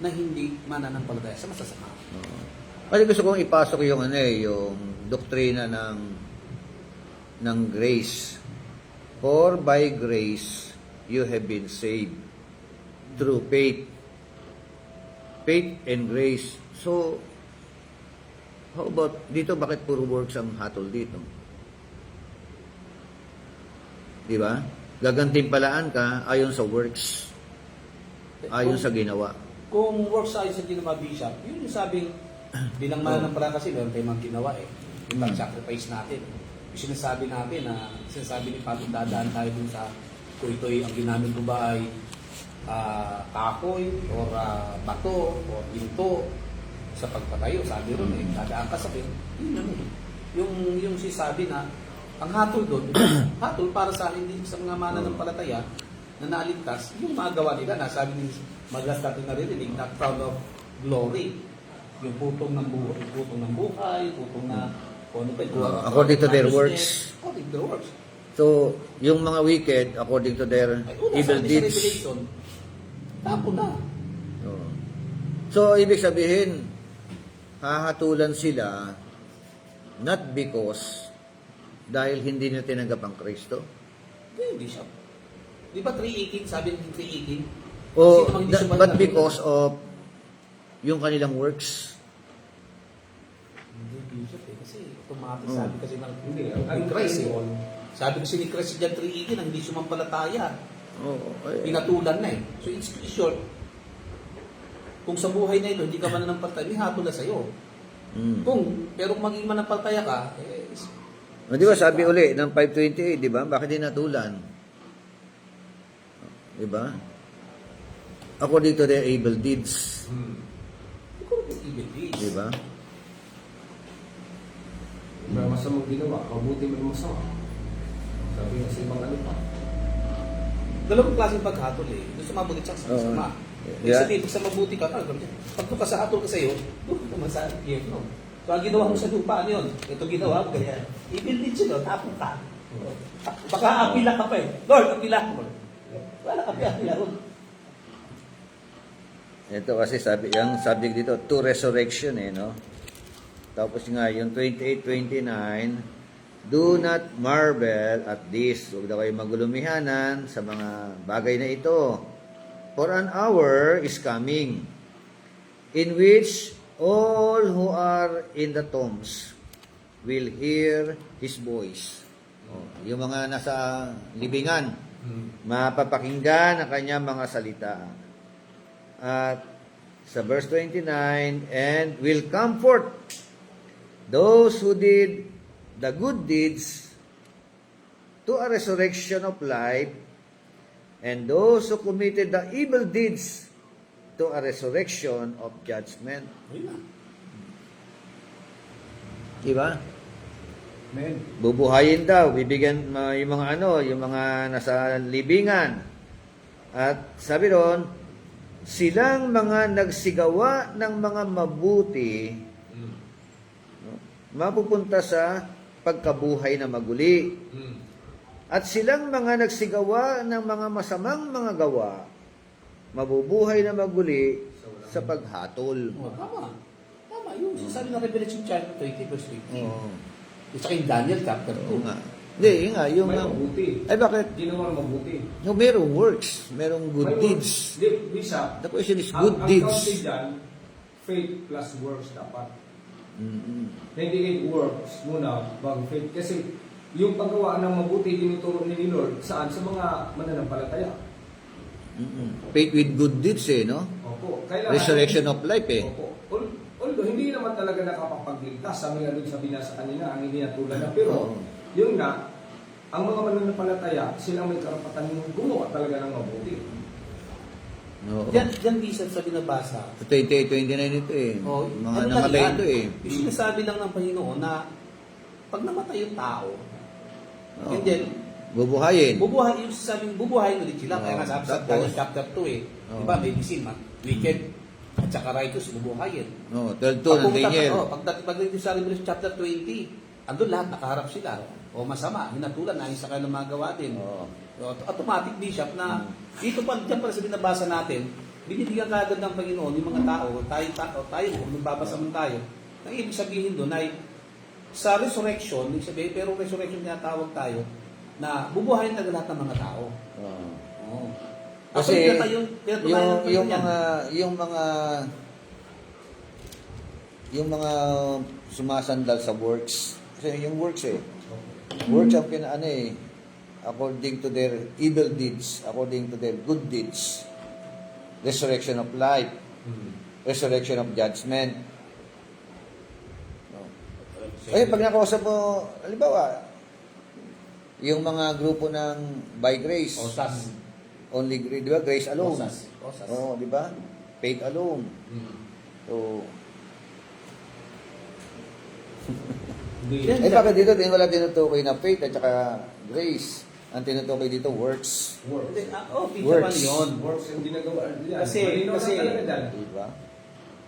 na hindi mananampalataya sa masasama. Kasi gusto kong ipasok yung yung doktrina ng grace. For by grace you have been saved through faith. Faith and grace. So, how about dito, bakit puro works ang hatol dito? Di ba? Gagantimpalaan ka ayon sa works. Ayon sa ginawa. Kung works ayon sa ginawa, Bishop, yun yung sabing bilang mananampalataya kasi meron tayong mga ginawa yung pag-sacrifice natin. Yung sinasabi natin na sinasabi ni Pablo, dadaan tayo dun sa kung ito'y ang ginamit ko ba ay kahoy or bato o ginto sa pagpatayo. Sabi ron dadaan ka sa akin. Yung sinasabi na ang hatol doon, hatol para sa hindi sa mga mananampalataya na naaligtas, yung magawa nila na sabi ni Magas natin naririnig na proud of glory. Yung putong ng buhay, putong na According to their works. According to their works. So, yung mga wicked, according to their evil deeds. Tapo na. So, ibig sabihin, hahatulan sila not because dahil hindi na tinanggap ang Kristo. Hindi siya. Di ba 3:18? Sabi ng 3:18? O, but because of yung kanilang works. Hindi siya kasi automatic sabi kasi ng Christ Sabi kasi ni Christ dyan 3:18 ang hindi sumampalataya Oo. Eh, Pinatulan na eh. So it's short. Kung sa buhay na ito, hindi ka mananampalataya, may hatol na sa'yo. Pero kung maging manampalataya ka, di ba sabi uli ng 528, di ba? Bakit dinatulan? Di ba? According to their evil deeds. ikaw yung evil deeds. Di ba? May masamang ginawa, mabuti may masama. Sabi nga sa ibang ano pa. Dalawang klaseng paghatol eh. Gusto mabuti siya sa Oo. masama. Yeah. Sabihin, pag sa mabuti ka, pag ka sa hatol ka sa'yo, doon naman sa no? So, ang ginawa mo sa lupa, ano yun? Ito ginawa mo, ganyan. Evil deeds yun, tapong ka. Baka apila ka pa eh. Lord, apila ko. Wala apila ko. Ito kasi sabi, yung subject dito, to resurrection eh, no? Tapos nga, yung 28-29, do not marvel at this. Huwag daw kayo magulumihanan sa mga bagay na ito. For an hour is coming, in which all who are in the tombs will hear His voice. Yung mga nasa libingan, mapapakinggan ang kanyang mga salita. At sa verse 29, and will comfort those who did the good deeds to a resurrection of life, and those who committed the evil deeds to a resurrection of judgment. Ayun na. Diba? Amen. Bubuhayin daw, bibigyan yung mga yung mga nasa libingan. At sabi doon, silang mga nagsigawa ng mga mabuti, no, mapupunta sa pagkabuhay na maguli. At silang mga nagsigawa ng mga masamang mga gawa, mabubuhay na maguli sa paghatol. Oh, tama. Tama. Yung sabi ng Revelation chapter 20, verse 15. Oo. Yung sa akin, Daniel chapter 2. Oo nga. Hindi, yun nga. Yung, May mabuti. ay bakit? Ginawa mabuti. No, merong works. Merong good May deeds. Bisa, The question is ang good deeds. counted dyan, faith plus works dapat. Hindi kayo works muna bago faith. Kasi yung paggawa ng mabuti, tinuturo ni Lord, saan? Sa mga mananampalataya. Faith with good deeds eh, no? Opo. Kailangan, Resurrection of life eh. Opo. Although, hindi naman talaga nakapapagligtas. Sabi nga doon sa binasa kanina, ang hinihatulan na. Pero, Oo. yun nga, ang mga mananampalataya, silang may karapatan gumawa talaga ng mabuti. Oo. Diyan bisan sa binabasa. 28-29 ito eh. Oh, Mga ano namatay lang yan? ito eh. Yung sinasabi lang ng Panginoon na pag namatay yung tao, Oo. and then, Bubuhayin. bubuhay, yung sasabing bubuhayin ulit sila. Kaya nga sabi sa Tapos? Daniel chapter 2 eh. Oo. Di ba, may bisin, wicked, at saka righteous, bubuhayin. No, 12-2 ng Daniel. Pagdating sa Revelation chapter 20, andun lahat nakaharap sila. O masama, hinatulan na sa kanilang mga gawa din. Oo. Automatic bishop na dito pa, dyan pala sa binabasa natin, binibigyan kagad ng Panginoon yung mga tao, tayo, kung magbabasa man tayo, na ibig sabihin doon ay sa resurrection, ibig sabihin, pero resurrection tinatawag tayo, na bubuhayin talaga lahat ng mga tao. Oo. Oo. Kasi yung mga sumasandal sa works. Kasi yung works eh. Works ang according to their evil deeds, according to their good deeds. Resurrection of life, resurrection of judgment. No. Ay, pag nakausap mo, halimbawa, yung mga grupo ng by grace, Osas. only di ba? Grace alone. Osas. Osas. Oo, di ba? Faith alone. So, Hindi. bakit dito din wala tinutukoy na faith at saka grace? Ang tinutukoy dito, works. Works. Pinsa Works. man yun. Works yung ginagawa nila. Kasi- Malinaw kasi- na talaga dyan. Di ba?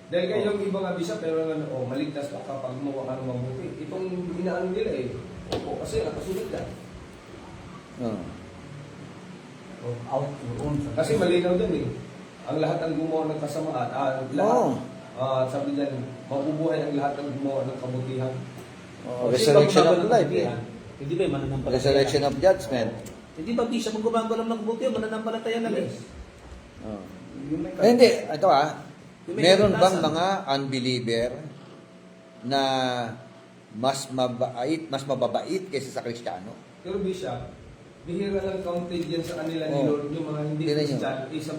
Dahil kayo yung iba nga bisa, pero maligtas ka kapag gumawa ka ng mabuti. Itong inaano nila eh. Opo, kasi nakasulit ka. Oo. Out your own. Kasi malinaw dyan eh. Ang lahat ng gumawa ng kasamaan, lahat, Oo. sabi dyan, mabubuhay ang lahat ng gumawa ng kabutihan. Oo, resurrection of life eh. Hindi ba yung mananampalataya? Resurrection of judgment. Hindi ba bisa kung gumagawa ng mabuti, mananampalataya na rin? Oo. Yung may Eh, hindi, ito Yung may meron bang kaligtasan. mga unbeliever na mas mababait kaysa sa Kristiyano? Pero bisa, Bihira lang counted yan sa kanila ni Oh. Lord, yung mga hindi Tingnan nyo. Christian,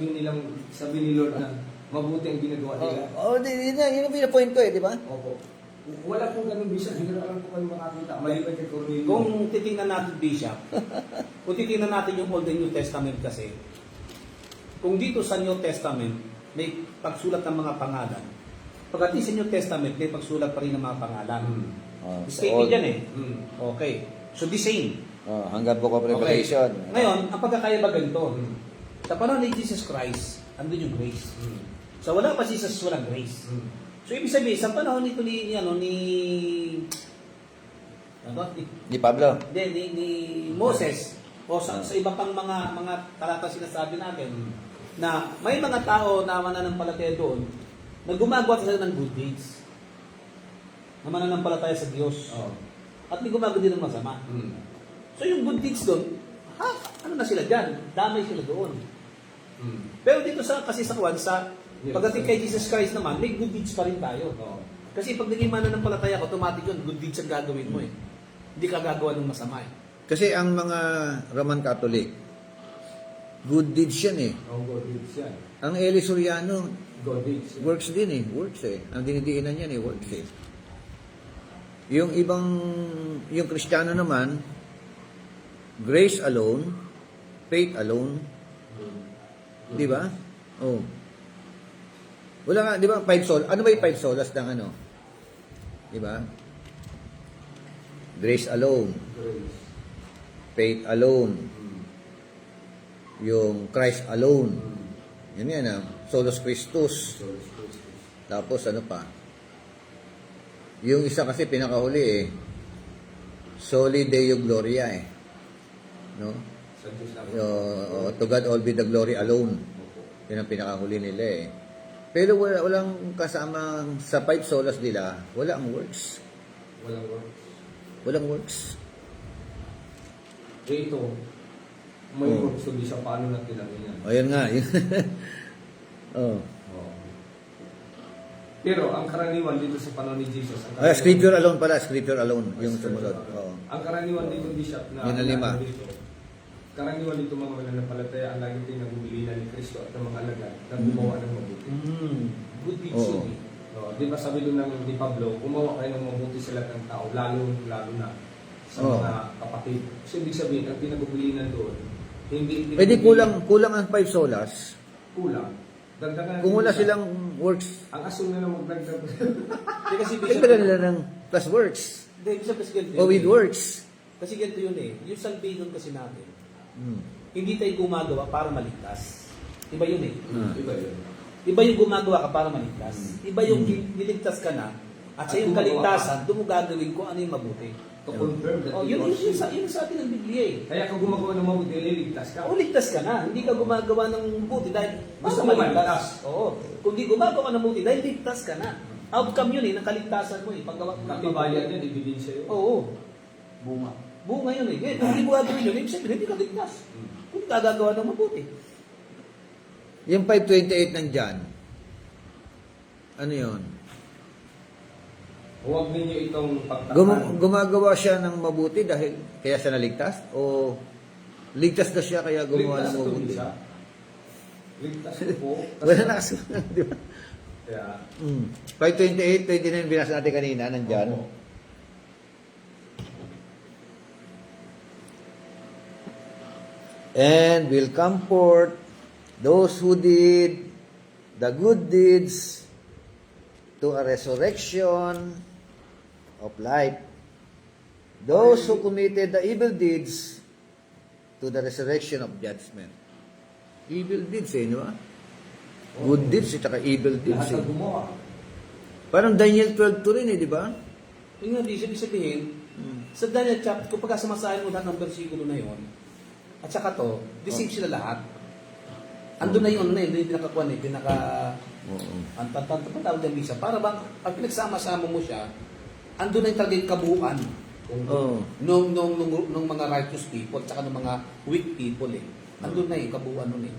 sabi ni Lord na mabuti ang ginagawa nila. Yun ang pinapoint ko di ba? Opo. Wala pong ganun, Bishop. Bihira lang po kayo makakita. Maliban kay Cornelio. Kung titingnan natin, Bishop, kung titingnan natin yung Old and New Testament kasi, kung dito sa New Testament, may pagsulat ng mga pangalan. Pagdating sa New Testament, may pagsulat pa rin ng mga pangalan. Stated yan eh. Hmm. Okay. So, the same. Hanggang Book of Revelation. Ngayon, ang pagkakaiba ganito. Sa panahon ni Jesus Christ, andun yung grace. Hmm. So, wala pa Jesus, walang grace. Hmm. So, ibig sabihin, sa panahon nito ni Pablo. ni Moses, o sa iba pang mga talata sinasabi natin, na may mga tao na mananampalataya doon, na gumagawa sila ng good deeds. Na mananampalataya sa Diyos. Oh. At may gumagawa din ng masama. Hmm. So yung good deeds doon, ano na sila dyan? Damay sila doon. Hmm. Pero dito kasi sa Yes. pagdating kay Jesus Christ naman, may good deeds pa rin tayo. Oh. Kasi pag naging mananampalataya ka, automatic yun, good deeds ang gagawin mo eh. Hindi ka gagawa ng masama eh. Kasi ang mga Roman Catholic, good deeds yan eh. Oh, God deeds yan. Ang Eli Soriano, God deeds yan. works din eh. Works eh. Ang dinidiinan yan eh, works eh. Yung yung Kristiyano naman, grace alone, faith alone, di ba? Oh. Wala nga, di ba, ano ba yung 5 solas ng ano? Di ba? Grace alone, Grace. faith alone, Hmm. yung Christ alone. Hmm. Yan Solus Christus. So, it's Christ. Tapos ano pa? Yung isa kasi pinakahuli eh. Soli Deo Gloria eh. No? Sa Diyos lang. To God all be the glory alone. Yan ang pinakahuli nila eh. Pero walang kasama sa 5 solas nila, wala ang works. Walang works. Walang works. Ito, may Oh. works kundi sa paano natin namin yan. O yan nga. Oh. Oh. Pero ang karaniwan dito sa panahon ni Jesus, Scripture alone pala. Scripture alone. Yung sumunod. Oo. Ang karaniwan dito, Bishop, na Yun ang 5. dito, karaniwan dito mga mananampalataya ang lagi tayong nagbubili na ni Kristo at ng mga alagad na gumawa ng mabuti. Good deeds Oo. yun eh. Di ba sabi doon ng ni Pablo, gumawa kayo ng mabuti sa lahat ng tao, lalo na sa Oo. mga kapatid. So, ibig sabihin, ang pinagbubulinan doon, hindi Pwede kulang ang 5 solas. Kulang. Dagdagan Kung wala natin isa. silang works, Ang asul na magdagdag. Hindi kasi Bishop, dagdagan nila ng plus works. Hindi, Bishop, kasi ganito O yun with eh. works. Kasi ganito yun eh. Yung salvation kasi natin, Hmm. hindi tayo gumagawa para maligtas. Iba yun eh. Iba yun. Iba yung gumagawa ka para maligtas. Iba yung niligtas ka na, at sa At yung gumagawa kaligtasan, doon mo gagawin kung ano yung mabuti. To confirm that Oh, you yun are sa atin ng Biblia eh. Kaya kung gumagawa ng mabuti, liligtas ka. O ligtas ka na, hindi ka gumagawa ng mabuti dahil Gusto basta mo maligtas. maligtas. Oo. Kung di gumagawa ka ng mabuti dahil ligtas ka na. Outcome yun eh, ng kaligtasan mo eh. Paggawa Katibayan yan, ebidensya yun. Oo. Bunga. Bunga yun eh. Kung hindi mo gagawin yun, ibig sabihin, hindi ka ligtas. Kung hindi ka gagawa ng mabuti. Yung 528 nandyan, ano yun? Huwag ninyo itong pagtakpan. Gumagawa siya ng mabuti dahil kaya siya naligtas? O ligtas na siya kaya gumawa Ligtas ng ito, mabuti? Bisa. Ligtas ko po. Wala na kasunod, di ba? Kaya, 528, 29, binasa natin kanina, nandyan. opo. And will come forth those who did the good deeds to a resurrection of life. Those who committed the evil deeds to the resurrection of judgment. Evil deeds di ba? Good deeds at saka evil deeds Lahat na gumawa. Parang Daniel 12 to rin di ba? Yung nga, ibig sabihin, sa Daniel chapter, kung pagkasamasahin mo lahat ng versikulo na yon, at saka to, the same sila lahat. Andun na yun, hindi pinakakuan eh, ang tawag ng misa. Para bang, pag pinagsama-sama mo siya, andun na yung talagang kabuuan Oo. nung mga righteous people, at saka ng mga weak people eh. Andun na yung kabuuan nun eh.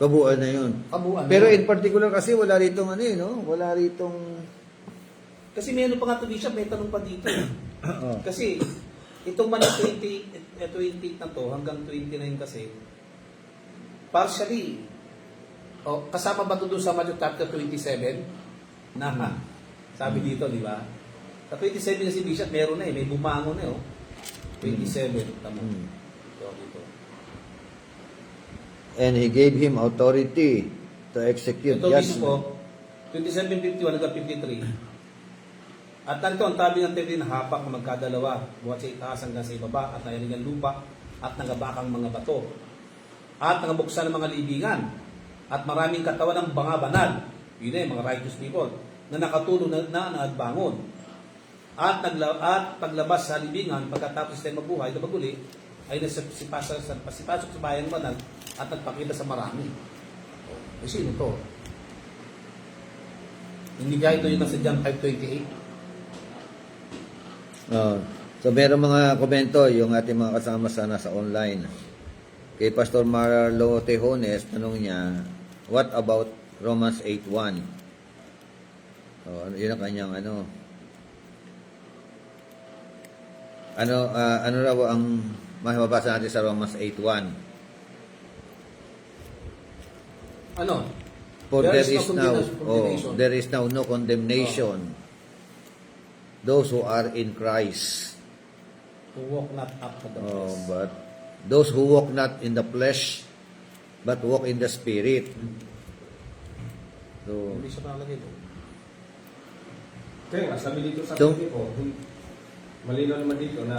Kabuuan na yun. Kabuuan. Pero na yun. in particular kasi wala ritong ano eh, no? Wala ritong... Kasi may ano pa nga ito, Bishop, may tanong pa dito eh. Oo. Kasi, itong man 28 na to hanggang 29 kasi, partially, kasama ba ito doon sa Matthew chapter 27? Na, sabi dito, di ba? Sa 27 na si Bishop, meron na may bumangon na 27, tamo. Ito, dito. And he gave him authority to execute Ito judgment. mismo, 27:51 hanggang 53. At narito ang tabi ng tindi na hapak na magkadalawa, buhat sa itaas hanggang sa ibaba, at nairing ang lupa, at nangabakang mga bato. At nangabuksan ng mga libingan, at maraming katawan ng mga banal, yun na yung mga righteous people, na nakatulong na nagbangon. At paglabas sa libingan, pagkatapos tayo mabuhay na maguli, ay nasipasok sa bayang banal, at nagpakita sa marami. Sino to? Hindi kaya ito yung nasa John 5:28. So meron mga komento yung ating mga kasama sana sa online. Kay Pastor Marlo Tejones, tanong niya, what about Romans 8:1? Yun ang kanyang ano raw ang mababasa natin sa Romans 8:1? Ano? For There there is is no now condemnation. there is now no condemnation. Those who are in Christ. To walk not after the flesh. But those who walk not in the flesh, but walk in the Spirit. So, Hindi siya nakalagay doon. Kaya nga, sabi dito sa So- ko, malinaw naman dito na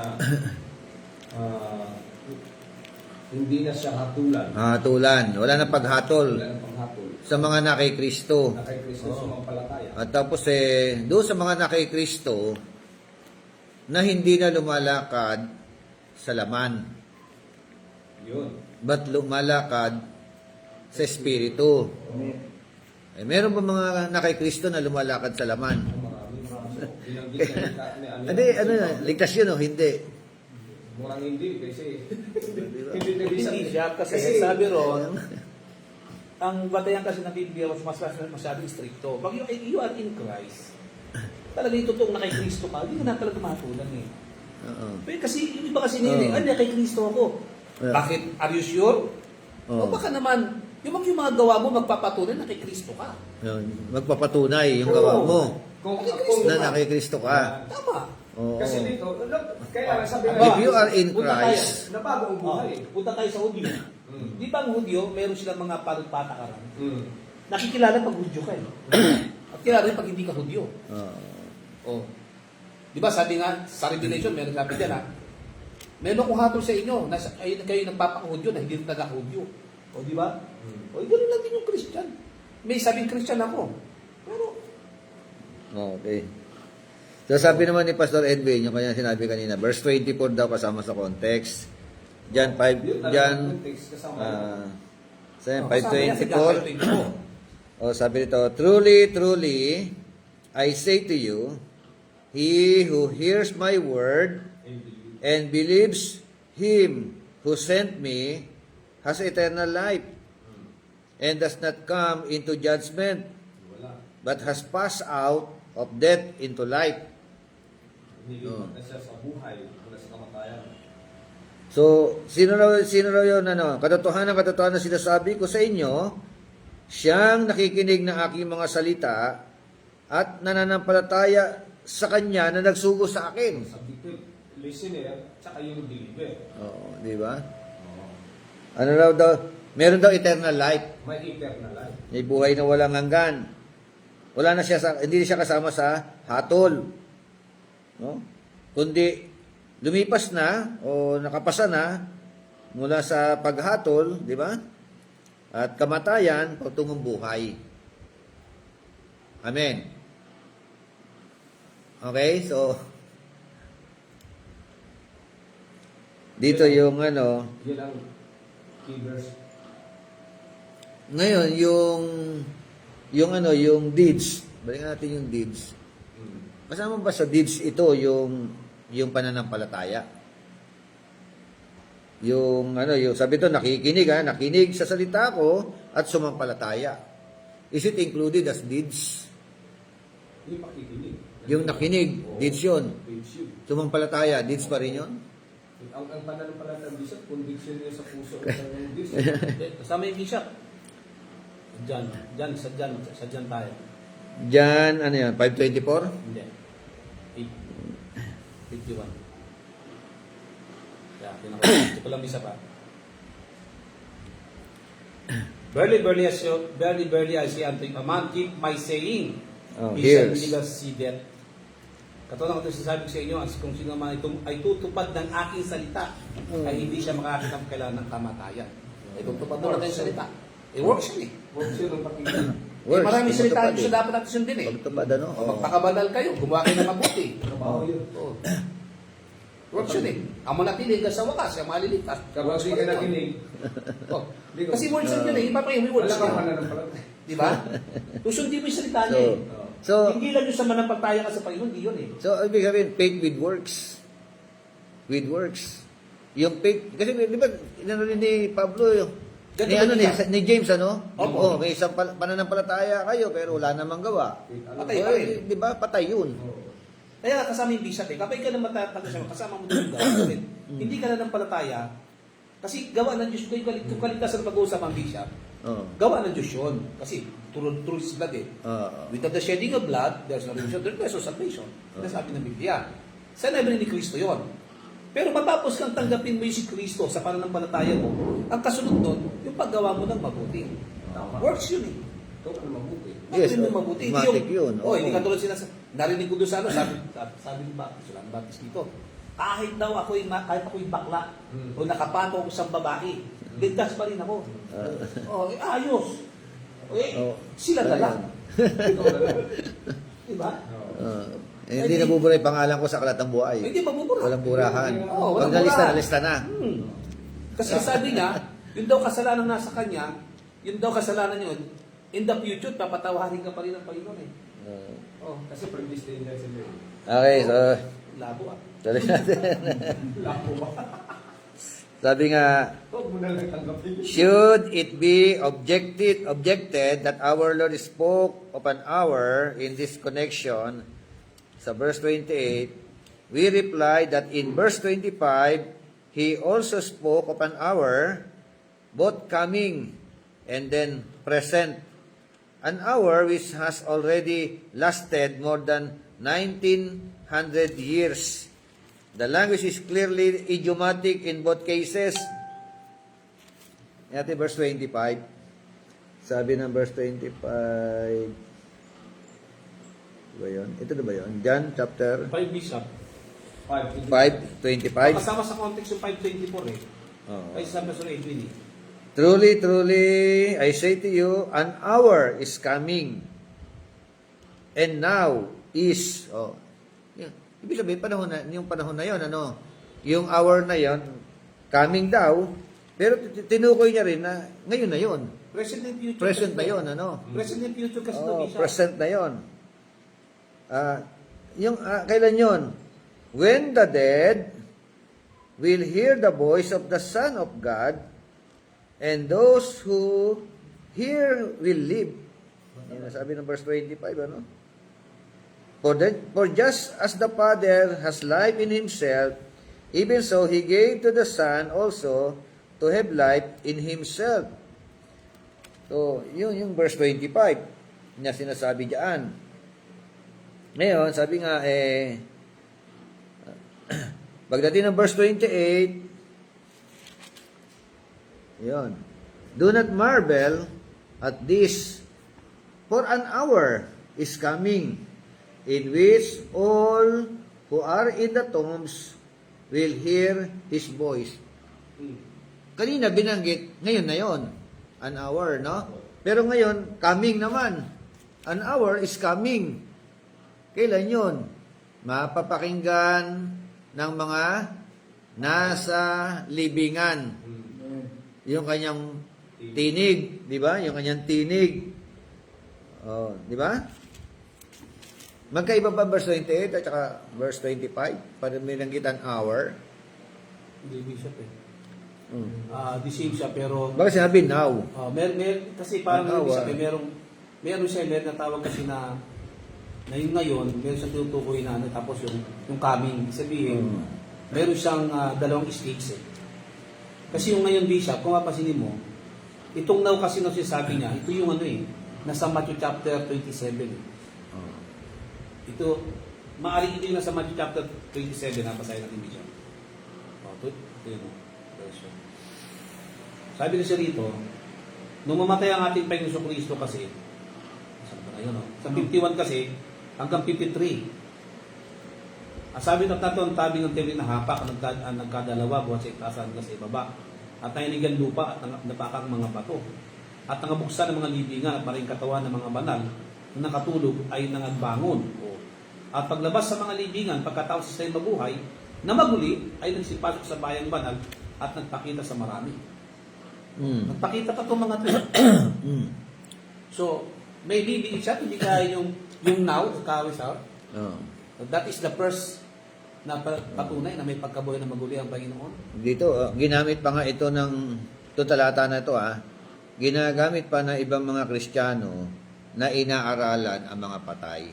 hindi na siya hatulan. hatulan. Wala na paghatol Wala ng panghatol. sa mga na kay Kristo. Na kay Kristo sumampalataya. At tapos doon sa mga na kay Kristo na hindi na lumalakad sa laman, Yun. but lumalakad sa Espiritu. Meron ba mga na kay Kristo na lumalakad sa laman? Marami. Binanggit niya Hindi, ligtas yun o hindi? Murang hindi kasi Hindi siya kasi sabi ron, ang batayan kasi ng Biblia mas masyadong stricto. Pag you are in Christ, talaga yung totoong na kay Kristo ka, hindi ka na talaga mahatulan Oo. Pero kasi yung iba kasi nila, na kay Kristo ako. Yeah. Bakit? Are you sure? Oo. O baka naman, yung mga gawa mo, magpapatunay na kay Kristo ka. Yun, magpapatunay yung gawa mo kung na kay Kristo ka. Tama. Oo. Kasi dito, kaya sabi If nga, you are in Punta Christ, na bagong buhay. Punta tayo sa Hudyo. Mm. Di ba ang Hudyo, meron silang mga patakaran? Mm. Nakikilala pag Hudyo ka At kilala rin pag hindi ka Hudyo. Oh. Di ba sabi nga, sa Revelation, meron sabi dyan meron akong hatol sa inyo, kayo nagpapakahudyo na hindi taga-Hudyo. O di ba? O ganoon lang din yung Christian. May sabing Christian ako. Pero, okay. So sabi naman ni Pastor Edwin, yung kanya sinabi kanina, verse 24 daw kasama sa context. John 5, John kasama yan sa 5:24. Sabi nito, truly, truly, I say to you, he who hears my word and believes him who sent me has eternal life and does not come into judgment, but has passed out of death into life. Nilipat na siya sa buhay, mula sa kamatayan. So, sino raw yun, katotohanan na sinasabi ko sa inyo, siyang nakikinig ng aking mga salita at nananampalataya sa kanya na nagsugo sa akin. Sa listener, tsaka yung believer. Oo, di ba? Ano raw daw? Meron daw eternal life. May eternal life. May buhay na walang hanggan. Wala na siya hindi siya kasama sa hatol. No? Kundi lumipas na o nakapasa na mula sa paghatol, di ba? At kamatayan patungong buhay. Amen. Okay, so dito yung Yun ang key verse. ngayon yung deeds. Balikan natin yung deeds. Kasama ba sa deeds ito yung pananampalataya? Yung sabi to nakikinig sa salita ko at sumampalataya. Is it included as deeds? Yung pakikinig. Yung nakinig, deeds yun. Page yun. Sumampalataya, deeds pa rin yun? Ang pananampalatang Bishop, conviction niya sa puso ng Diyos. Kasama yung bishop. Sa dyan tayo. Diyan, ano yan, 524? Hindi. 51. Kaya, pinaka-gusto ko lang isa pa. Barely I say unto you, a man keep my saying. Oh, He shall hears. neither see death. Katulad ko sasabi ko sa inyo, as kung sino man ay tutupad ng aking salita, ay hindi siya makakita ng kailangan ng kamatayan. Ay tutupad mo na tayong salita. Works yun eh. Works yun ang pakinggan. Works, Maraming salita tumutupad yung dapat natin sundin eh. Pagtupad, ano? O, magpakabanal kayo, gumawa kayo ng mabuti. Trabaho yun. Oo. Works yun eh. Ang manatili hanggang sa wakas, ang maliligtas. Kapag di ka nakinig, Oh. Kasi words yun eh. Iba pa yung words wala kang niya. pananampalataya. Di ba? Susundin mo yung salita niya eh. So, Hindi lang yung sa manampalataya ka sa Panginoon, hindi yun eh. so, ibig sabihin, faith with works. With works. Yung faith, kasi di ba, inano rin ni Pablo, Ganito ni, ba ano, niya? ni James, ano? Opo. Oh, may isang pananampalataya kayo, pero wala namang gawa. Patay pa rin. Di ba, patay yun. Kaya kasama yung bishop eh. Kapag ka na matatanda siya, kasama mo din yung gawa. Hindi ka na ng palataya. Kasi gawa ng Diyos, kung kaligtasan na pag-uusap ang bishop, Oh. gawa ng Diyos yun. Kasi through His blood eh. Without the shedding of blood, there's no remission, there's no salvation. Nasabi ng Biblia. Sa nabi ni Kristo yon. Pero matapos kang tanggapin mo yung si Kristo sa pananampalataya mo, ang kasunod nun, yung paggawa mo ng mabuti. Works yun eh. Ito ang mabuti. Yes, Gawin mo mabuti. automatic yun. Hindi ka tulad narinig ko doon sa ano, sabi ni Baptist, wala Baptist dito. Kahit daw ako'y bakla, o nakapatong sa babae, ligtas pa rin ako. Ayos. Oh. Sila na lang. Diba? Hindi nabubura yung pangalan ko sa kalatang buhay. Hindi mabubura. Walang burahan. Oo, Pag walang nalista, burahan. nalista na. Kasi sabi niya, yun daw kasalanan nasa kanya, yun daw kasalanan yun, in the future, papatawarin ka pa rin ng Panginoon eh. Kasi predestined na sila. Okay, so, Labo ah. tuloy natin. Lako ba? Sabi nga, Huwag mo na lang tanggapin. should it be objected that our Lord spoke of an hour in this connection, sa verse 28, we reply that in verse 25, He also spoke of an hour, both coming and then present. An hour which has already lasted more than 1900 years. The language is clearly idiomatic in both cases. Ito verse 25. Sabi ng verse 25. Ba yun? Ito na ba yun? John chapter 5 bishop. 5:25. Kasama sa context yung 524 eh. Oo. Kasi sabi sa Edwin eh. Truly, truly, I say to you, an hour is coming. And now is, yun. Ibig sabihin, yung panahon na yun, ano, yung hour na yun, coming daw, pero tinukoy niya rin na ngayon na yun. Present and future. Present kasi na yun, ano. Present and future kasi ito bishop. Present na yun. Kailan yun? When the dead will hear the voice of the Son of God, and those who hear will live. Yan ang sabi ng verse 25, ano? For just as the Father has life in Himself, even so He gave to the Son also to have life in Himself. So, yun yung verse 25 na sinasabi diyan. Ngayon, sabi nga, pagdating ng verse 28, yun. Do not marvel at this, for an hour is coming, in which all who are in the tombs will hear His voice. Kanina binanggit, ngayon na yon, an hour, no? Pero ngayon, coming naman. An hour is coming. Kailan yun? Mapapakinggan ng mga nasa libingan. Yung kanyang tinig, di ba? Yung kanyang tinig. Di ba? Magkaiba ba verse 28 at saka verse 25? Para may nanggitan hour. Hindi bishop eh. The same siya pero Baka sinabi now. kasi parang Ano, yung bishop eh, meron siya na tawag kasi na yung ngayon, meron siya tutukoy na ano, tapos yung coming. Sabihin, meron siyang dalawang stakes eh. Kasi yung ngayon, Bishop, kung mapasinin mo, itong now kasi na sinasabi niya, ito yung ano eh, nasa Matthew chapter 27 eh. Oh. Ito, maaaring ito yung nasa Matthew chapter 27 na basahin natin, Bishop. Ito yun. Version. Sabi kasi rito, nung mamatay ang ating Panginoon Kristo kasi, saan ba na yun, sa 51 kasi, hanggang 53. Ang sabi ng taton, tabi ng tibig na hapak, ang nagkadalawa, buwan sa itaas hanggang sa ibaba. At nanginigan lupa at napakang mga bato. At nangabuksan ng mga libingan at maring katawan ng mga banal na nakatulog ay nangagbangon. At paglabas sa mga libingan, pagkatapos sila'y mabuhay, na maguli ay nagsipasok sa bayang banal at nagpakita sa marami. Nagpakita pa itong mga ito. So, may bibigit siya, hindi kaya yung now, kawis out. Oh. That is the first na patunay na may pagkabuhay na maguli ang Panginoon. Dito, ginamit pa nga ito ng talata na ito ginagamit pa na ibang mga Kristiyano na inaaralan ang mga patay.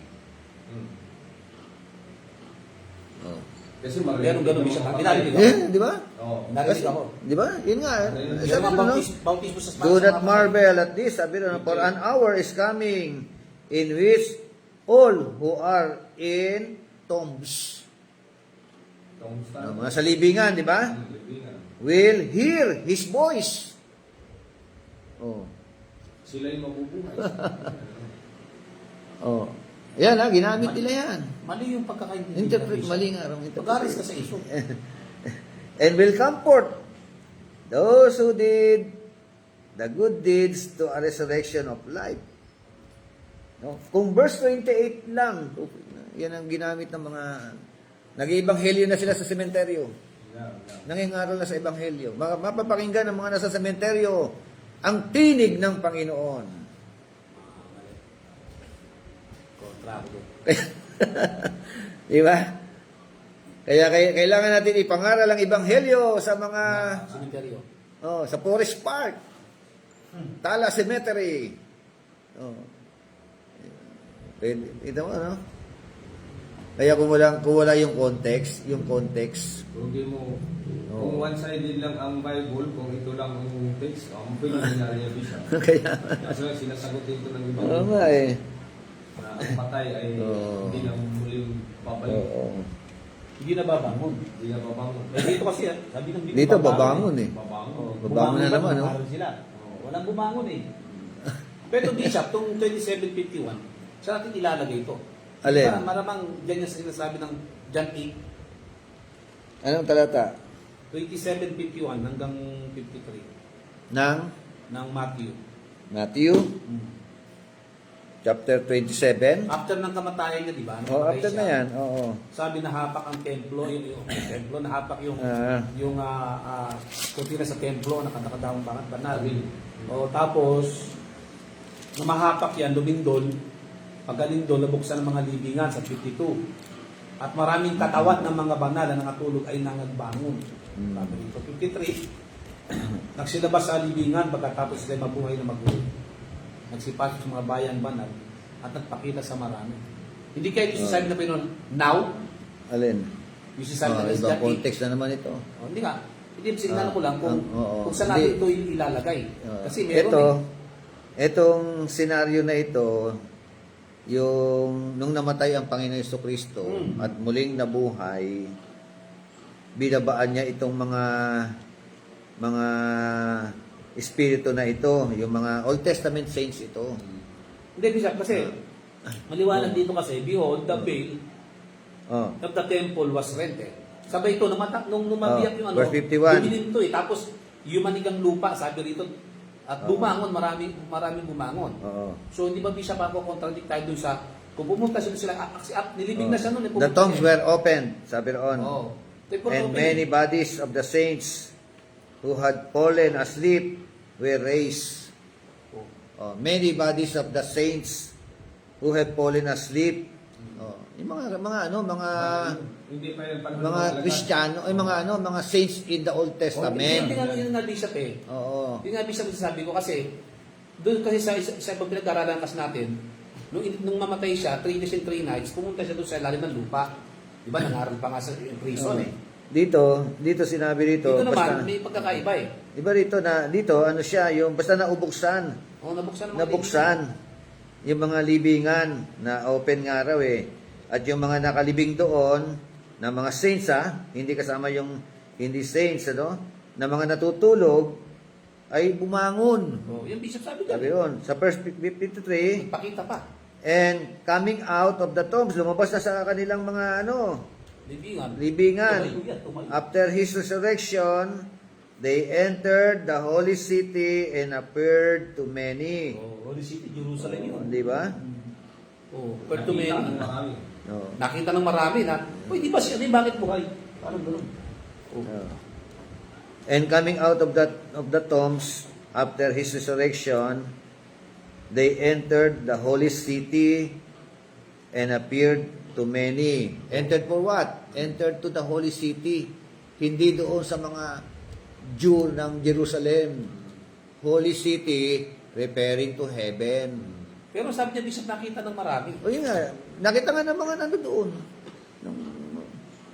Oh. Kasi Meron ganun siya. Dinarinig Di ba? Oo. Narinig ako. Di ba? Yun nga. Yung Sabi mga ko, no? bautismo sa Do not marvel at this. Sabi ko, for an hour is coming in which all who are in tombs, mga sa libingan, di ba? Will hear His voice. Oh. Sila yung mabubuhay. Oh. Yan ginamit nila yan. Mali yung pagkakaintindi. Interpret, mali nga. Pag-aris ka sa issue. And will comfort those who did the good deeds to a resurrection of life. No? Kung verse 28 lang, yan ang ginamit ng mga nag-iebanghelyo na sila sa sementeryo. Nangingaral na sa ebanghelyo. Mapapakinggan ng mga nasa sementeryo ang tinig ng Panginoon. Kontrako. Di ba? Kaya kailangan natin ipangaral ang ebanghelyo sa mga Cemetery. sa Forest Park, Tala Cemetery. Oh. Ito mo, no? Kaya kung wala yung context, Kung hindi mo, kung one-sided lang ang Bible, kung ito lang ang text, ang pwede na rin yung bisa. Kaya, Kasi sinasagot ito ng ibang oo nga eh. na ang patay ay hindi na muling babalik. Oo. Hindi na babangon. Hindi na babangon. Eh, dito kasi, sabi ng Biblia, Dito, babangon eh. Babangon. Babangon na naman, no? Bumangon sila. Walang bumangon eh. Pero Bishop, itong 2751, saan natin ilalagay ito? Alin? Maramang dyan yung sinasabi ng John 8, Anong talata? 2751 hanggang 53 Ng ng Matthew. Matthew, chapter 27. After ng kamatayan niya, di ba? Oh, Namatay after siya. na yan. Oo. Sabi nahapak ang templo, yung templo, nahapak yung kurtina sa templo, nakadawang banal. O tapos, namahapak yan, lumindol, pagkalindol, nabuksan ng mga libingan sa 52. At maraming katawan ng mga banal na nakatulog ay nangagbangon. Sabi dito, 53, nagsilabas sa libingan pagkatapos sila mabuhay na magulo. Nagsipasok sa mga bayan banal at nagpakita sa marami. Hindi kayo yung sinasabi na Panginoon, now? Alin? Yung sinasabi na Ibang John 8. context na naman ito. Hindi nga. Hindi, signal ko lang kung saan Hindi. natin ito ilalagay. Kasi meron Itong senaryo na ito, yung nung namatay ang Panginoon Jesucristo at muling nabuhay, binabaan niya itong mga espiritu na ito, yung mga Old Testament saints ito. Hindi, Bishop, kasi maliwanag dito kasi, behold, the veil Oh. of the temple was rented. Sabay ito, nung lumabiyak yung Verse 51. bumilin ito eh. Tapos, yumanig ang lupa, sabi rito, at bumangon, maraming bumangon. Oo. So, hindi ba Bishop ako contradict tayo dun sa, kung pumunta sila nilibing na siya nun. The tombs were opened, sabi roon. Oh. And many bodies of the saints who had fallen asleep were raised. Oh, many bodies of the saints who had fallen asleep. Oh, yung mga Hindi pa yung panahon mga Kristiyano, ay mga saints in the Old Testament. Hindi nga yun nga Bishop eh. Oo. Yung nga Bishop sabi ko kasi, doon kasi sa ibang pinag-aralan kasi natin, nung mamatay siya, 3 days and 3 nights, pumunta siya doon sa ilalim ng lupa. Di ba, nangaral pa nga sa prison eh. dito sinabi dito, Dito basta, naman, may pagkakaiba eh. di ba dito, ano siya, yung basta naubuksan, Oh, nabuksan naman. nabuksan, yung mga libingan na open nga raw eh, at yung mga nakalibing doon, na mga saints hindi kasama yung hindi saints, ano, na mga natutulog, ay bumangon. Oh, yung bishop sabi Sabi dyan. yun, sa verse 53, Pakita pa. and coming out of the tombs, lumabas na sa kanilang mga Libingan. libingan. Tumayo yan, tumayo. After his resurrection, they entered the holy city and appeared to many. Oh, Holy City, Jerusalem yun. Di ba? Oh, Nakita Pertumeni. ng marami. No. Nakita ng marami na, uy, di ba siya, bakit buhay? Parang gano'n. Oh. And coming out of the tombs after his resurrection, they entered the holy city and appeared to many. Entered for what? Entered to the holy city. Hindi doon sa mga Jew ng Jerusalem. Holy city referring to heaven. Pero sabi niya, bishop, nakita ng marami. O yun nga, nakita nga ng mga nando doon.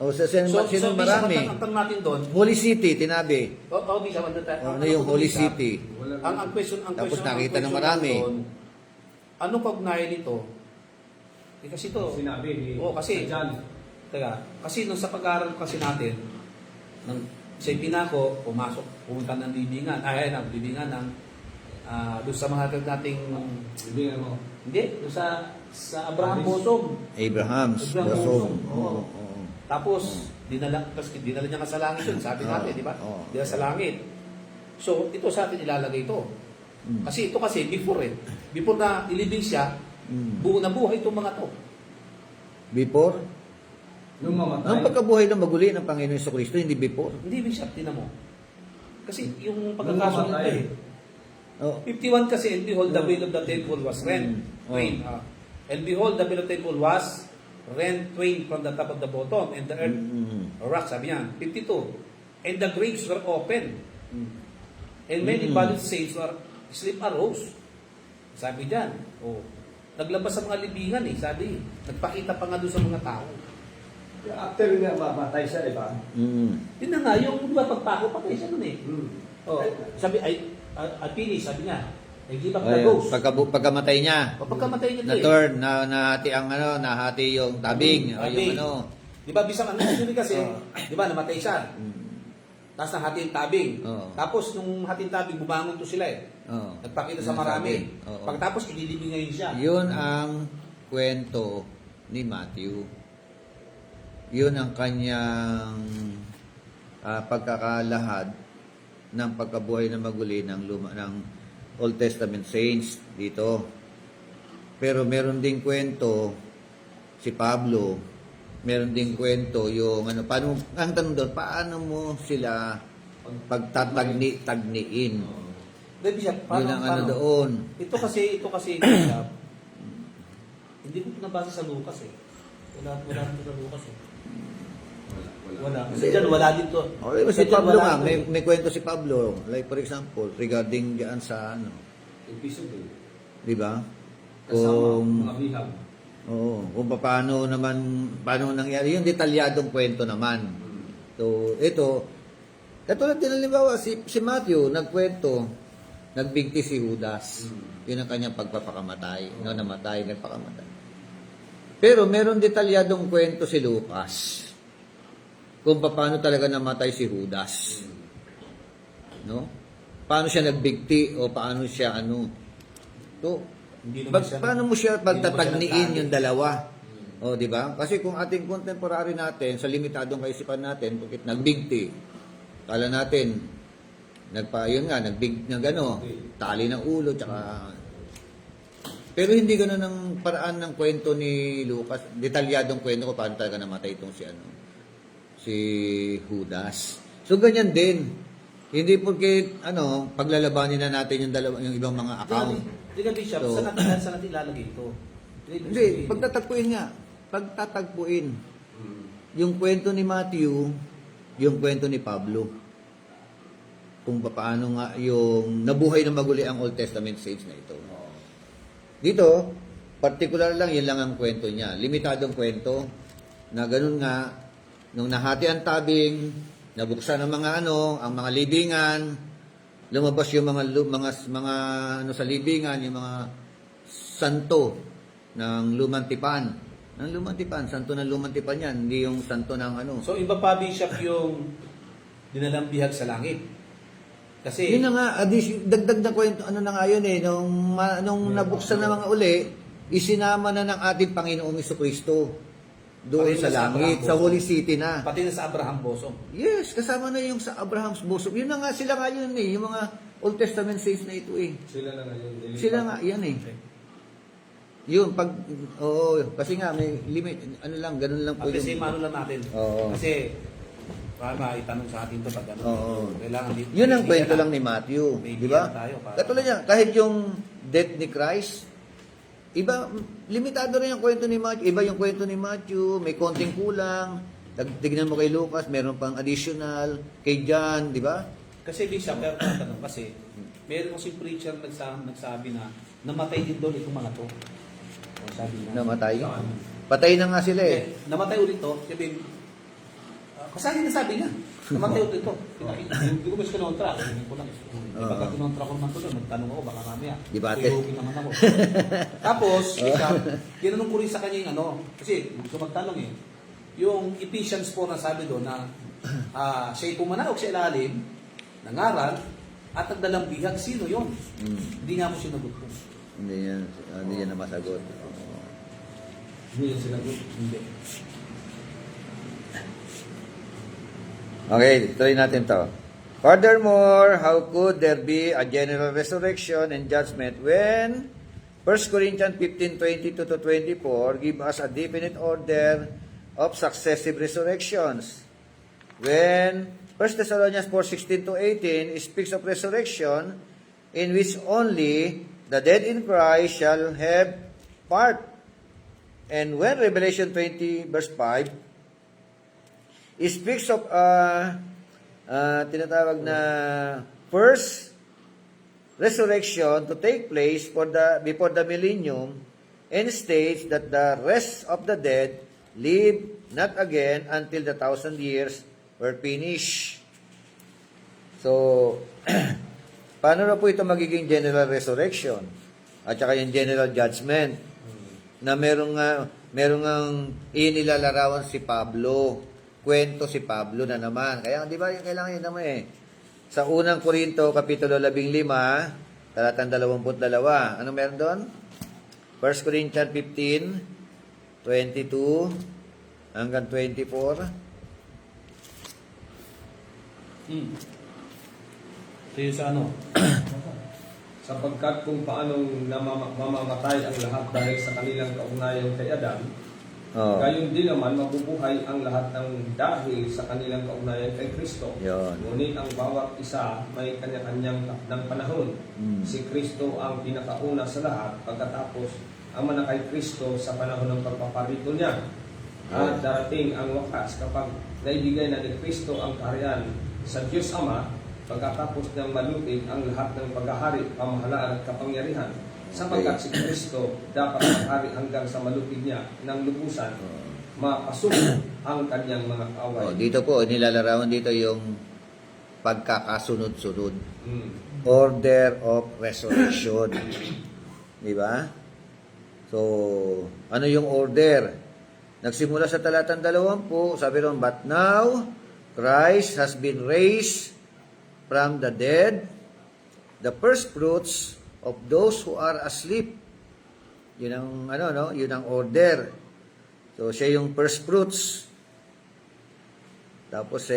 O sa So, sinong bishop, marami. ang tanong natin doon, Holy city, tinabi. bishop, Ano yung holy city? Ang question, Tapos ang nakita ng question marami. doon, anong kaugnayan nito? Eh, kasi ito, Sinabi ni kasi, John. kasi nung sa pag-aaral kasi natin, nang sa Pinako, pumunta ng libingan, doon sa mga nating, Ibigay mo. hindi, doon sa Abraham Bosom. Abraham's Abraham bosom. Bosom, oo. Tapos, dinala niya nga sa langit yun, sabi natin, di ba? Oo. Dinala sa langit. So, ito sa atin ilalagay ito. Kasi ito before before na ilibing siya, buo na buhay itong mga to. Before? Nung mamatay. Nung pagkabuhay ng maguli ng Panginoon Jesucristo, hindi before. Hindi bishop, tinan mo. Kasi yung pagkakasunod mamatay. Oh. 51 kasi, and behold, the veil of the temple was rent. Twain. And behold, the veil of the temple was rent twain from the top of the bottom, and the earth, rock, sabi niya. 52. And the graves were open. And many bodied saints were sleep arose. Sabi diyan. Oh. Naglabas sa mga libingan sabi. Nagpakita pa nga doon sa mga tao. After nga mamatay siya, di ba? Yun na nga, yung pagpako patay siya nun Oh. Sabi, at finish, sabi niya, I give up the ghost. Pagkamatay niya, O pagkamatay niya na-turn, nahati ang nahati yung tabing, o yung ano. Di ba, bisang ano yun kasi, di ba, namatay siya. Tapos nahati yung tabing. Tapos, nung hati yung tabing, bumangon to sila Nagpakita sa marami. Oo. Pagkatapos, ililibing ngayon siya. Yun ang kwento ni Matthew. Yun ang kanyang pagkakalahad ng pagkabuhay ng maguli ng Old Testament saints dito. Pero meron ding kwento si Pablo, meron ding kwento yung paano, ang tanong doon, paano mo sila pagtatagniin? Hindi, Bishop, Yun ang doon. Ito kasi, Bishop, hindi ko pinabasa sa Lucas Wala dito sa Lucas Wala. Kasi dyan, wala dito. Okay, si Pablo nga, may kwento si Pablo. Like for example, regarding diyan sa Episode. di ba? Kasama mga bihag. Kung paano nangyari, yung detalyadong kwento naman. So, ito, katulad din halimbawa, si Matthew, nagkwento, nagbigti si Judas. Yun ang kanyang pagpapakamatay. Namatay, nagpakamatay. Pero meron detalyadong kwento si Lucas kung paano talaga namatay si Judas. No? Paano siya nagbigti o paano siya paano mo siya pagtatagniin yung dalawa? O, di ba? Kasi kung ating contemporary natin, sa limitadong kaisipan natin, bakit nagbigti? Kala natin, tali ng ulo, tsaka... Pero hindi gano'n ang paraan ng kwento ni Lucas. Detalyadong kwento ko paano talaga namatay itong si Judas. So, ganyan din. Hindi porque, paglalabanin na natin yung ibang mga account. Hindi ka, Bishop, So, saan natin ilalagay ito? Hindi, pagtatagpuin nga. Pagtatagpuin. Yung kwento ni Matthew, yung kwento ni Pablo. Kung paano nga yung nabuhay na maguli ang Old Testament saints na ito. Dito, particular lang, yun lang ang kwento niya. Limitadong kwento na ganun nga nung nahati ang tabing, nabuksan ang mga ang mga libingan, lumabas yung mga ano sa libingan, yung mga santo ng lumang tipan. Santo ng lumang tipan yan, hindi yung santo ng ano. So iba pa, Bishop, yung dinalang bihag sa langit. Kasi Yun na nga, dagdag na kwento, ano na nga yun nung nabuksan na mga uli, isinama na ng ating Panginoong Jesucristo doon Pati sa na sa langit, Abraham sa Bosom. Holy City na. pati na sa Abraham Bosom. Yes, kasama na yung sa Abraham's bosom. Yun na nga, sila nga yun yung mga Old Testament saints na ito Sila na ngayon. Sila nga, yan Yun, kasi nga may limit, ano lang, ganun lang po At the same ano lang natin. Oo. Kasi para itanong sa atin to pag ano. Oo. Kailangan dito. Yun ang kwento lang ni Matthew, May di ba? bigyan tayo para- Katulad niya, kahit yung death ni Christ, iba, limitado rin yung kwento ni Matthew. Iba yung kwento ni Matthew, may konting kulang. Tignan mo kay Lucas, meron pang additional. Kay John, di ba? Kasi Bishop, pero tanong kasi, meron kasing preacher nagsabi na namatay din doon itong mga to. O, sabi na. Namatay. Patay na nga sila Namatay ulit to. Kasi na sabi niya. Namatay ulit to. Hindi ko mas kinontra. Hindi ko lang. Pagka kinontra ko naman to doon, magtanong ako, baka mamaya. Debate. Tuyukin naman ako. Tapos, Bishop, ginanong ko rin sa kanya yung ano. Kasi gusto magtanong yung Ephesians po na sabi doon na siya'y pumanawag sa ilalim, nangaral, at nagdalang bihag. Sino yon? Hindi nga mo sinagot ko. Hindi yan na masagot. Hindi yung sinagot. Hindi. Okay, tuloy natin to. Furthermore, how could there be a general resurrection and judgment when 1 Corinthians 15:22-24 give us a definite order of successive resurrections? When 1 Thessalonians 4:16-18 speaks of resurrection in which only the dead in Christ shall have part. And when Revelation 20 verse 5 it speaks of tinatawag na first resurrection to take place before the millennium, and states that the rest of the dead live not again until the 1,000 years were finished. So, paano na po ito magiging general resurrection? At saka yung general judgment na merong ang inilalarawan si Pablo. Kwento si Pablo na naman. Kaya, di ba, yung kailangan yun naman Sa unang Korinto, Kapitulo 15, talatang 22. Anong meron doon? 1 Corinthians 15, 22 hanggang 24. So yun sa ano? Sapagkat kung paanong mamamatay ang lahat dahil sa kanilang kaugnayan kay Adan, gayon din naman mabubuhay ang lahat ng dahil sa kanilang kaugnayan kay Kristo. Yun. Ngunit ang bawat isa may kanya-kanyang takdang panahon. Si Kristo ang pinakauna sa lahat, pagkatapos ang manakay Kristo sa panahon ng pagpaparito niya. At darating ang wakas kapag naibigay na ni Kristo ang kaharian sa Diyos Ama, pagkatapos niyang malupig ang lahat ng paghahari, pamahalaan at kapangyarihan. Sapagkat si Kristo dapat maghari hanggang sa malupig niya ng lubusan, mapasuko ang kanyang mga kaaway. Dito po, nilalarawan dito yung pagkakasunod-sunod. Mm. Order of resurrection. Di ba? So, ano yung order? Nagsimula sa talatang 20, sabi ron, but now, Christ has been raised from the dead, the first fruits of those who are asleep. Yun ang yun ang order. So siya yung first fruits. Tapos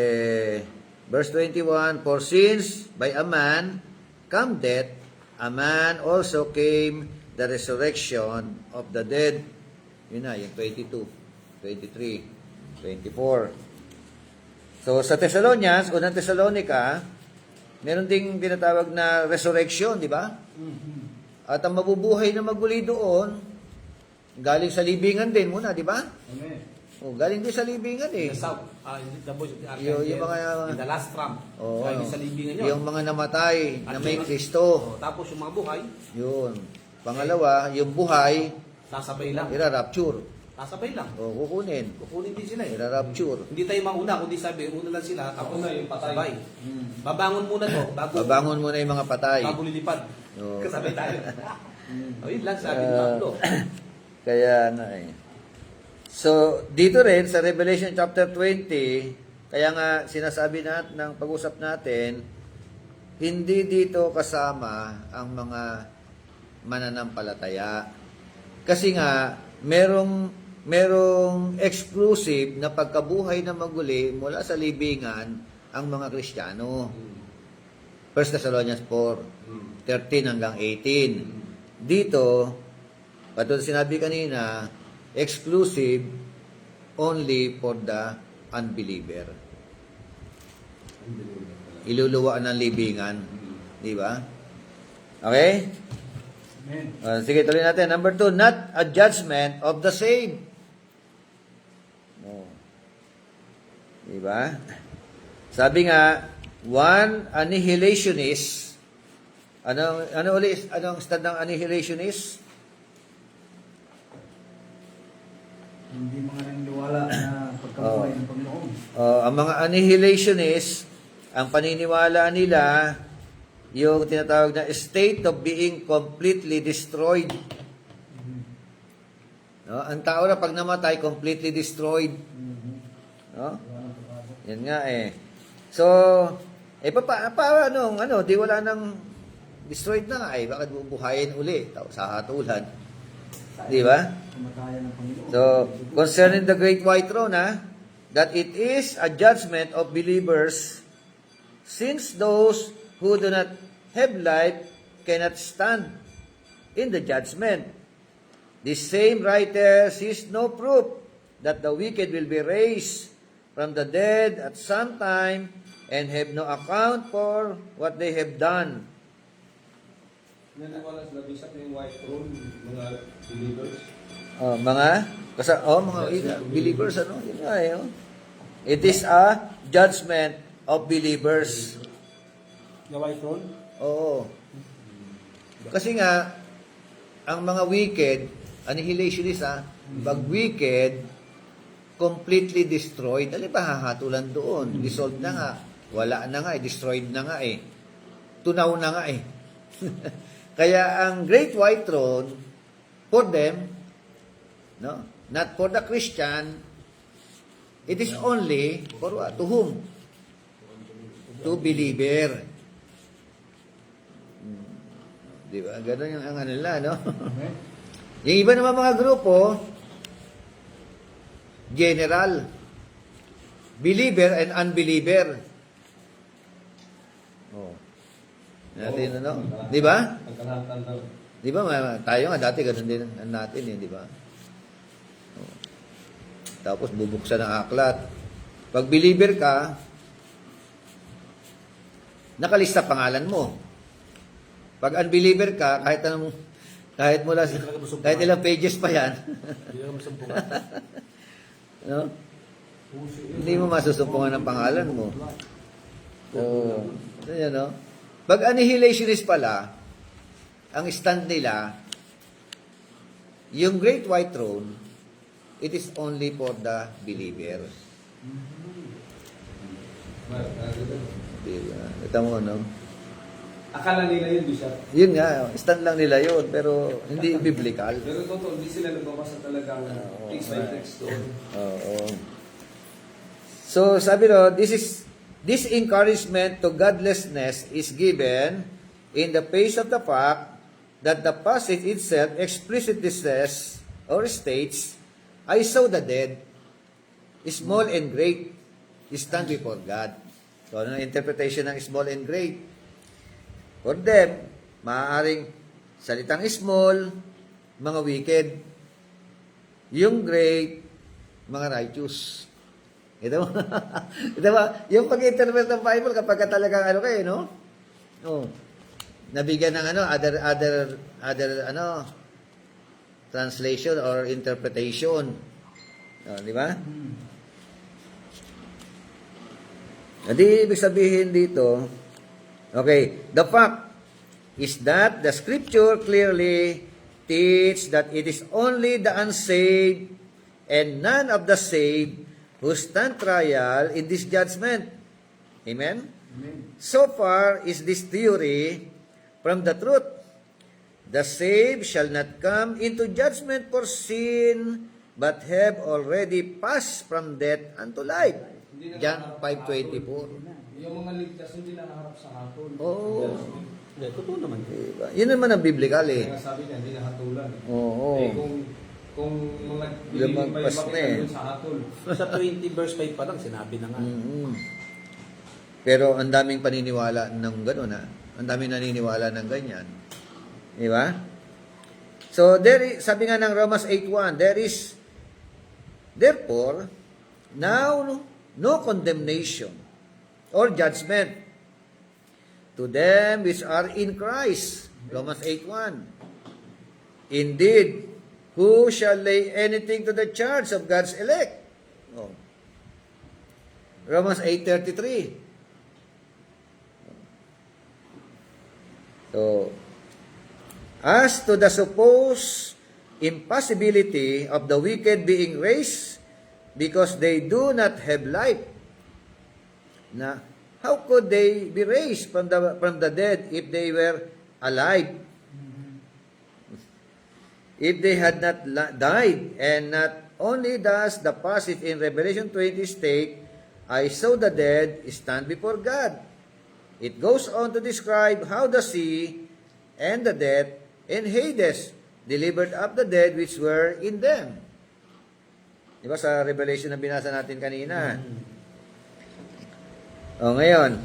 verse 21, for since by a man come death, a man also came the resurrection of the dead. Yun na, yung 22, 23, 24. So sa Thessalonians, unang Thessalonica, meron ding tinatawag na resurrection, di ba? At ang mabubuhay na magmuli doon, galing sa libingan din muna, di ba? Amen. Galing din sa libingan In the south, in the voice of the Yung mga- in the last trump. Oo. Galing sa libingan yun. Yung mga namatay na At may yung- Kristo. Tapos yung mga buhay, Yun. Pangalawa, yung buhay, sasabay lang. ira-rapture. Sabay lang. O, kukunin. Kukunin din sila eh. Ira-rapture. Hindi tayo mauna, kundi sabi, una lang sila, tapos Mauna yung patay. sabay. Babangon muna to, Babangon muna yung mga patay. bago lilipad. Oo. Kasabay tayo. O, yun lang sabi ni Pablo. Kaya nga eh. So, dito rin sa Revelation chapter 20, kaya nga sinasabi natin, ng pag-usap natin, hindi dito kasama ang mga mananampalataya. Kasi nga, merong exclusive na pagkabuhay na maguli mula sa libingan ang mga Kristiyano. 1 Thessalonians 4, 13 hanggang 18. Dito, katulad sinabi kanina, exclusive only for the unbeliever. Iluluwaan ng libingan. Di ba? Okay? Amen. Sige, tuloy natin. Number 2, not a judgment of the same. No. Di ba? Sabi nga, one annihilationist. Anong stand ng annihilationist? Hindi mga naniniwala na pagkabuhay ng Panginoon. Ang mga annihilationists, ang paniniwala nila, yung tinatawag na state of being completely destroyed. No? Ang tao na pag namatay, completely destroyed. No? Yan nga eh. So, di wala nang destroyed na nga eh. Bakit bubuhayin uli? Sa hatulan. Di ba? Kamatayan ng Panginoon. So, concerning the great white throne, that it is a judgment of believers, since those who do not have life cannot stand in the judgment. The same writer sees no proof that the wicked will be raised from the dead at some time and have no account for what they have done. Naniniwala sila Bishop yung white throne, mga believers. Mga believers, Yun nga eh. It is a judgment of believers. The white throne? Oo. Kasi nga, ang mga wicked, annihilationists pag wicked, completely destroyed. Ano ba hahatulan doon? Dissolved na nga. Wala na nga destroyed na nga eh. Tunaw na nga eh. Kaya ang Great White Throne, for them, not for the Christian, it is only for what? To whom? To believer. Di ba? Ganun yung ang nila, no? Yung iba naman mga grupo, general, believer and unbeliever. Natin, Di ba? Di ba? Tayo nga dati ganun din natin, di ba? Tapos bubuksan ng aklat. Pag believer ka, nakalista pangalan mo. Pag unbeliever ka, kahit ilang pages pa yan, no? Hindi mo masusumpungan ng pangalan mo. Yan, no? Pag annihilationist pala, ang stand nila, yung Great White Throne, it is only for the believer. Diba? Ito mo, no? Akala nila yun, Bishop. Yun nga, stand lang nila yun, pero hindi biblical. Pero totoo, hindi sila nagbabasa talagang text by text doon. Oo. So, sabi this encouragement to godlessness is given in the face of the fact that the passage itself explicitly says or states, I saw the dead, small and great, stand before God. So, ano ang interpretation ng small and great? For them, maaaring salitang small, mga wicked. Yung great, mga righteous. Ito mo? Ito ba? Yung pag-interpret ng Bible kapag talagang no? Oh. Nabigyan ng other translation or interpretation. Di ba? Hindi ibig sabihin dito, okay, the fact is that the scripture clearly teach that it is only the unsaved and none of the saved who stand trial in this judgment. Amen? Amen. So far is this theory from the truth. The saved shall not come into judgment for sin, but have already passed from death unto life. John 5:24. Yung mga ligtas hindi nakaharap sa hatol. Oo. Hindi, totoo naman. Diba? Yun naman ang biblical Kaya eh. nga sabi niya, hindi nahatulan. Oo. Eh, kung mga Lumagpas na eh. dun sa hatol. Sa 20 verse 5 pa lang, sinabi na nga. Mm-hmm. Pero ang daming paniniwala ng gano'n ha. Ang daming naniniwala ng ganyan. Di ba? So, sabi nga ng Romans 8:1, there is, therefore, now no condemnation or judgment to them which are in Christ. Romans 8:1. Indeed, who shall lay anything to the charge of God's elect? Oh. Romans 8:33. So, as to the supposed impossibility of the wicked being raised because they do not have life. Na, how could they be raised from the dead if they were alive? If they had not died, and not only does the passage in Revelation 20 state, I saw the dead stand before God. It goes on to describe how the sea and the dead and Hades delivered up the dead which were in them. Diba sa Revelation na binasa natin kanina? O ngayon,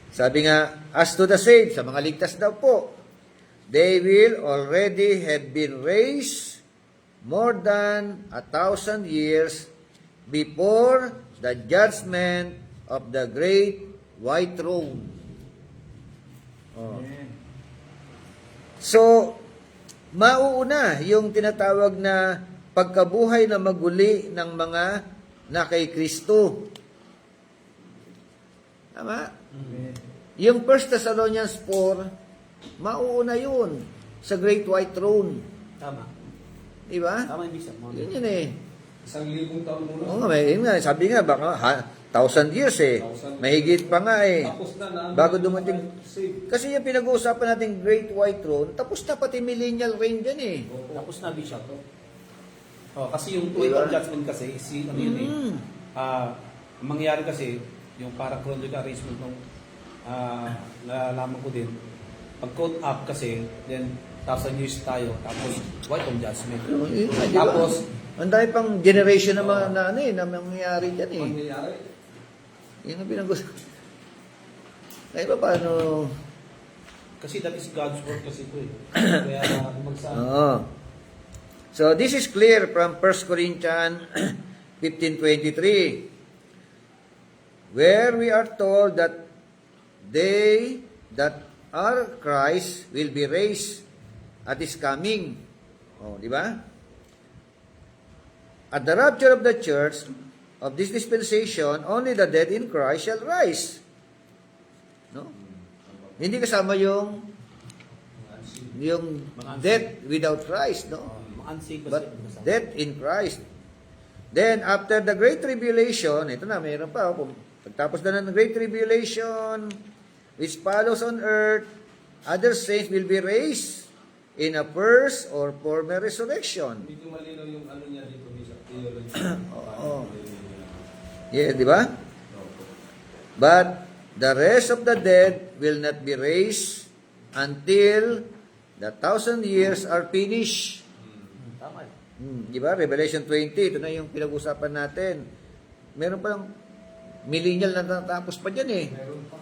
sabi nga, as to the saved, sa mga ligtas daw po, they will already have been raised more than 1,000 years before the judgment of the great white throne. Oh. Amen. So, mauuna yung tinatawag na pagkabuhay na maguli ng mga na kay Kristo. Tama? Amen. Yung 1 Thessalonians 4, mauuna yun sa Great White Throne. Tama. Di ba? Tama yung bisa mo. Yun eh. 1,000 taon muna. Oo nga, yun nga, sabi nga, baka 1,000 years eh. 1,000. Mahigit pa nga eh. Tapos na Bago dumating. Save. Kasi yung pinag-uusapan natin Great White Throne, tapos na pati millennial reign dyan eh. Tapos na, Bishop. Oh, kasi yung total judgment kasi, ano yun eh. Ang mangyayari kasi, yung para chronological arrangement nung nalalaman ko din, pag caught up kasi, then 1,000 years tayo, tapos white on judgment. Tapos, ang dami pang generation na mga na, ano eh, na mangyayari dyan eh. Mangyayari. Yun ang pinag-uusapan. Kaya pa paano? kasi that is God's work kasi ito eh. Kaya magsabi. Oo. So, this is clear from 1 Corinthians 15:23, where we are told that they that are Christ will be raised at His coming. Oh, di ba? At the rapture of the church of this dispensation, only the dead in Christ shall rise. No? Hindi kasama yung death without Christ, no? Unsaved But death in Christ. Then, after the Great Tribulation, ito na, mayroon pa. Pagtapos na ng Great Tribulation, which follows on earth, other saints will be raised in a first or former resurrection. Hindi ko malinaw yung ano niya dito sa theology. Oo. Yeah, di ba? But the rest of the dead will not be raised until the 1,000 years are finished. Tama. Di ba? Revelation 20, ito na yung pinag-usapan natin. Meron pa lang millennial na natapos pa dyan eh. Meron pa.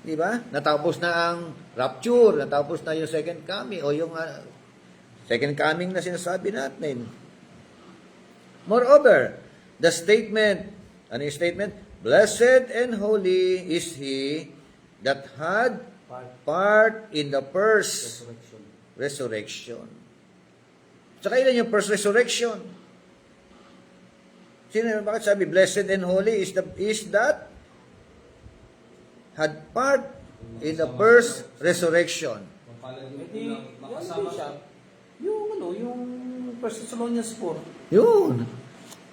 Di ba? Natapos na ang rapture, natapos na yung second coming, o yung second coming na sinasabi natin. Moreover, the statement, ano yung statement? Blessed and holy is he that had part in the first resurrection. So, kailan yung first resurrection? Bakit sabi, blessed and holy is that had part in the first resurrection. Mapalan yung Hindi, unang makasama siya. yung 1 Thessalonians 4. Yun.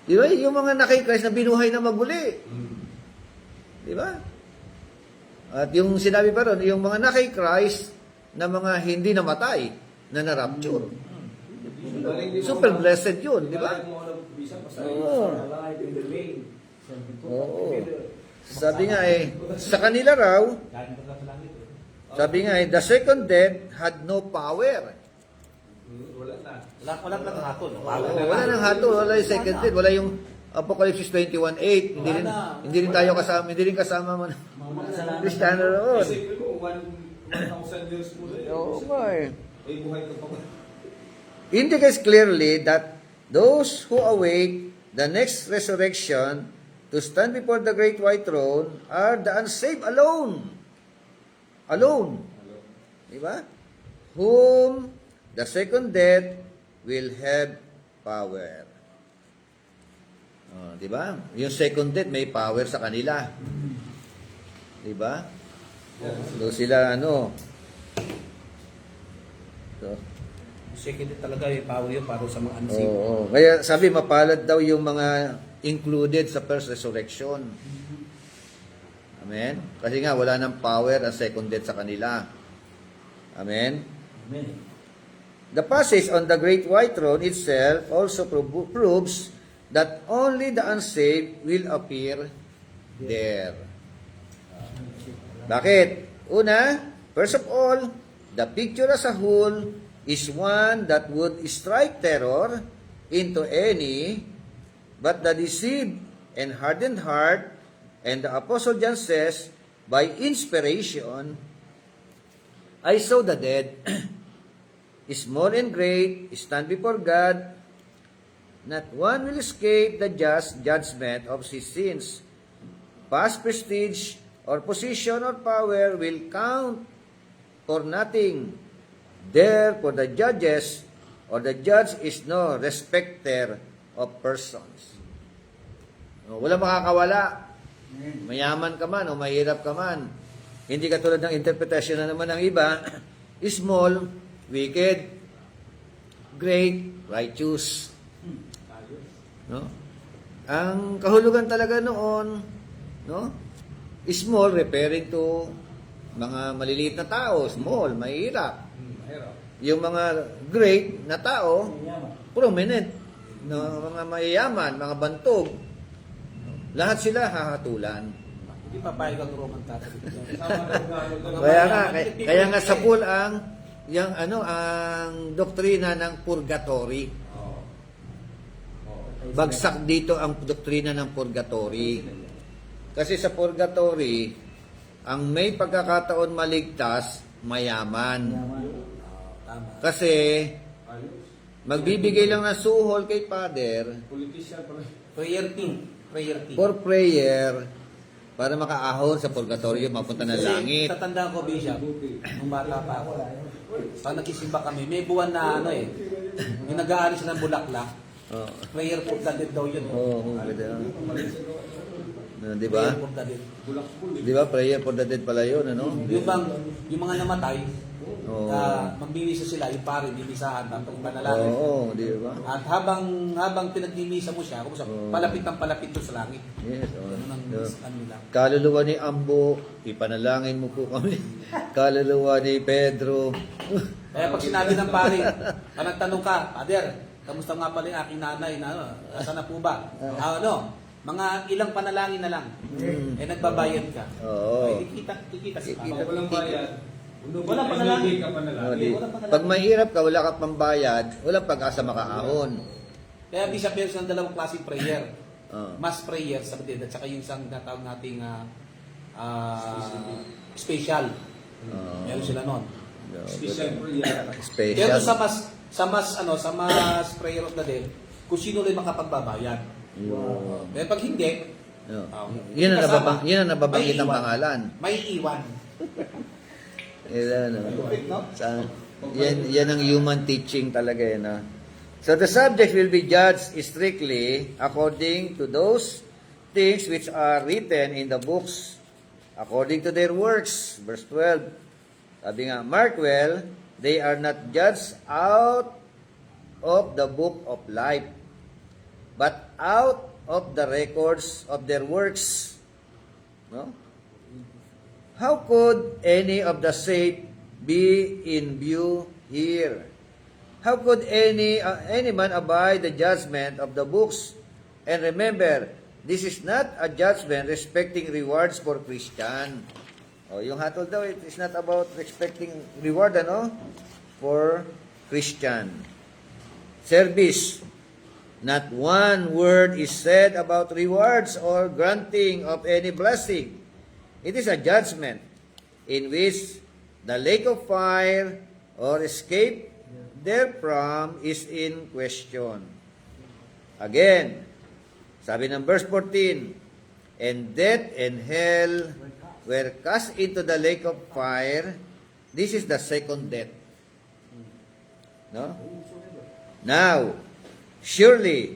Di ba? Yung mga na kay Christ na binuhay na maguli. Di ba? At yung sinabi pa ron, yung mga na kay Christ na mga hindi namatay, na na-rapture. Super blessed yun, di ba? Oo. Alive in the vein. Oo. Sabi nga sa kanila raw, Galing pa sa langit. sabi nga the second death had no power. Wala na. Wala na hatol. Oo, wala nang hatol, wala yung second death, wala yung Apocalypse 21:8. Hindi rin tayo kasama, hindi rin kasama mo Mga makasalanan. Kristiyano roon. Isipin mo, 1,000 years mo na yun. Oo nga eh. Ay, buhay ka pa ba? Indicates clearly that those who await the next resurrection to stand before the great white throne are the unsaved alone. Alone. Diba? Whom the second death will have power. Oh, diba? Yung second death may power sa kanila. Diba? So sila So, Second talaga yung power yun para sa mga unsaved. oo. Kaya sabi, mapalad daw yung mga included sa first resurrection. Amen? Kasi nga, wala ng power ang second death sa kanila. Amen? Amen. The passage on the great white throne itself also proves that only the unsaved will appear there. Bakit? Una, first of all, the picture as a whole is one that would strike terror into any but the deceived and hardened heart. And the Apostle John says, by inspiration, I saw the dead, small and great, stand before God. Not one will escape the just judgment of his sins. Past prestige or position or power will count for nothing. Therefore, the judges or the judge is no respecter of persons. Wala makakawala. Mayaman ka man o mahirap ka man. Hindi katulad ng interpretation na naman ng iba, small, wicked, great, righteous. No? Ang kahulugan talaga noon, no? Small referring to mga maliliit na tao, small, mahirap. Yung mga great na tao, prominent, no? Mga mayayaman, mga bantog. Lahat sila hahatulan. Hindi papayag ang Roman Catholic. Kaya nga sa pool ang ang doktrina ng purgatory. Bagsak dito ang doktrina ng purgatory. Kasi sa purgatory, ang may pagkakataon maligtas, mayaman. Tama. Kasi magbibigay lang ng suhol kay Father Politician pa rin. Prayer team. for prayer para makaahon sa purgatorio, mapunta ng langit. Tatandaan ko, Bishop, nung bata pa ako, pag nagsisimba kami, may buwan na yung nag-aari siya ng bulaklak. Oh. Prayer for the dead daw yun. Oo, di ba? Prayer for the dead. Di ba? Prayer for the dead pala yun, ano? Yung mga namatay, Oo. magbibisa sila, yung pare, bibisahan, tapos manalangin. Oo, di ba? At habang pinagbibisa mo siya, palapit ng palapit doon sa langit. Yes, oh. Ganun ang Yeah. ano nila. Kaluluwa ni Ambo, ipanalangin mo po kami. Kaluluwa ni Pedro. Kaya pag sinabi ng pare, pag nagtanong ka, Father, kamusta nga pala yung aking nanay na asan na po ba? Mga ilang panalangin na lang. Nagbabayad ka. Oo. Ay, kikita si Pag Papa. walang bayad, Wala pa na lang. hindi ka pa na lang. Oh, pag mahirap ka, wala ka pang bayad, walang pag-asa makaahon. Kaya Bishop, meron silang dalawang klaseng prayer. Oh. Mass prayer sa kapatid at saka yung isang natawag nating special. Oh. Meron sila nun. Special prayer. Special. Pero sa mass prayer of the dead, kung sino lang makapagbabayad. Yung- Pero pag hindi, Yun ang kasama. yun ang nababanggit May ang iwan. pangalan. May iwan. Yan ang human teaching talaga yan. So the subject will be judged strictly according to those things which are written in the books, according to their works. Verse 12. Sabi nga, mark well, they are not judged out of the book of life, but out of the records of their works. No? How could any of the saved be in view here? How could any man abide the judgment of the books? And remember, this is not a judgment respecting rewards for Christian. Oh, yung hatol daw, it is not about respecting reward, ano? For Christian. Service. Not one word is said about rewards or granting of any blessing. It is a judgment in which the lake of fire or escape therefrom is in question. Again, sabi ng verse 14, and death and hell were cast into the lake of fire. This is the second death. No? Now, surely,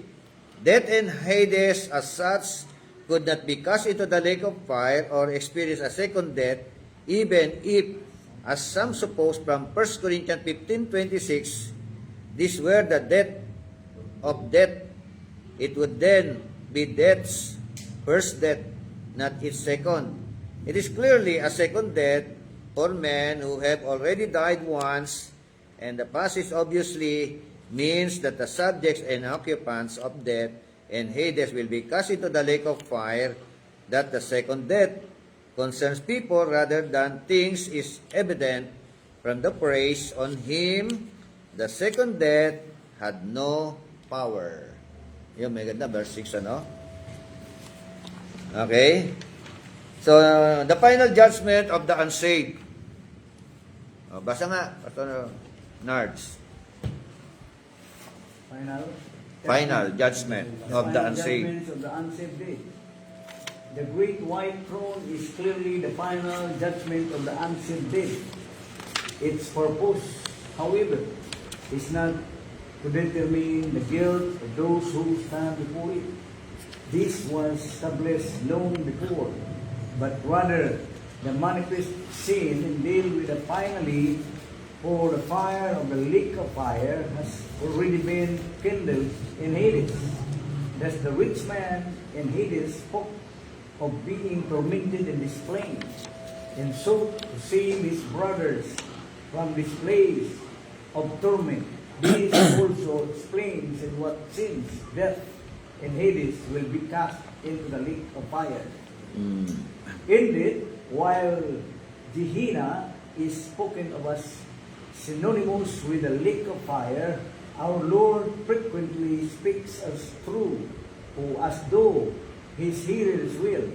death and Hades as such could not be cast into the lake of fire or experience a second death, even if, as some suppose from 1 Corinthians 15:26, this were the death of death, it would then be death's first death, not its second. It is clearly a second death for men who have already died once, and the passage obviously means that the subjects and occupants of death and Hades will be cast into the lake of fire, that the second death concerns people rather than things is evident from the praise on him. The second death had no power. Yung may ganda, verse 6, ano? Okay? So, the final judgment of the unsaved. Basa nga, Pastor Nards. Final judgment of the unsaved. Judgments of the unsaved day. The great white throne is clearly the final judgment of the unsaved day. Its purpose, however, is not to determine the guilt of those who stand before it. This was established long before, but rather the manifest sin and deal with the finally, for the fire of the lake of fire has already been kindled in Hades. Thus the rich man in Hades spoke of being tormented in this flame, and sought to save his brothers from this place of torment. This also explains in what sins death and Hades will be cast into the lake of fire. Indeed, while Gehenna is spoken of as synonymous with the lake of fire, our Lord frequently speaks as through, or as though his hearers will,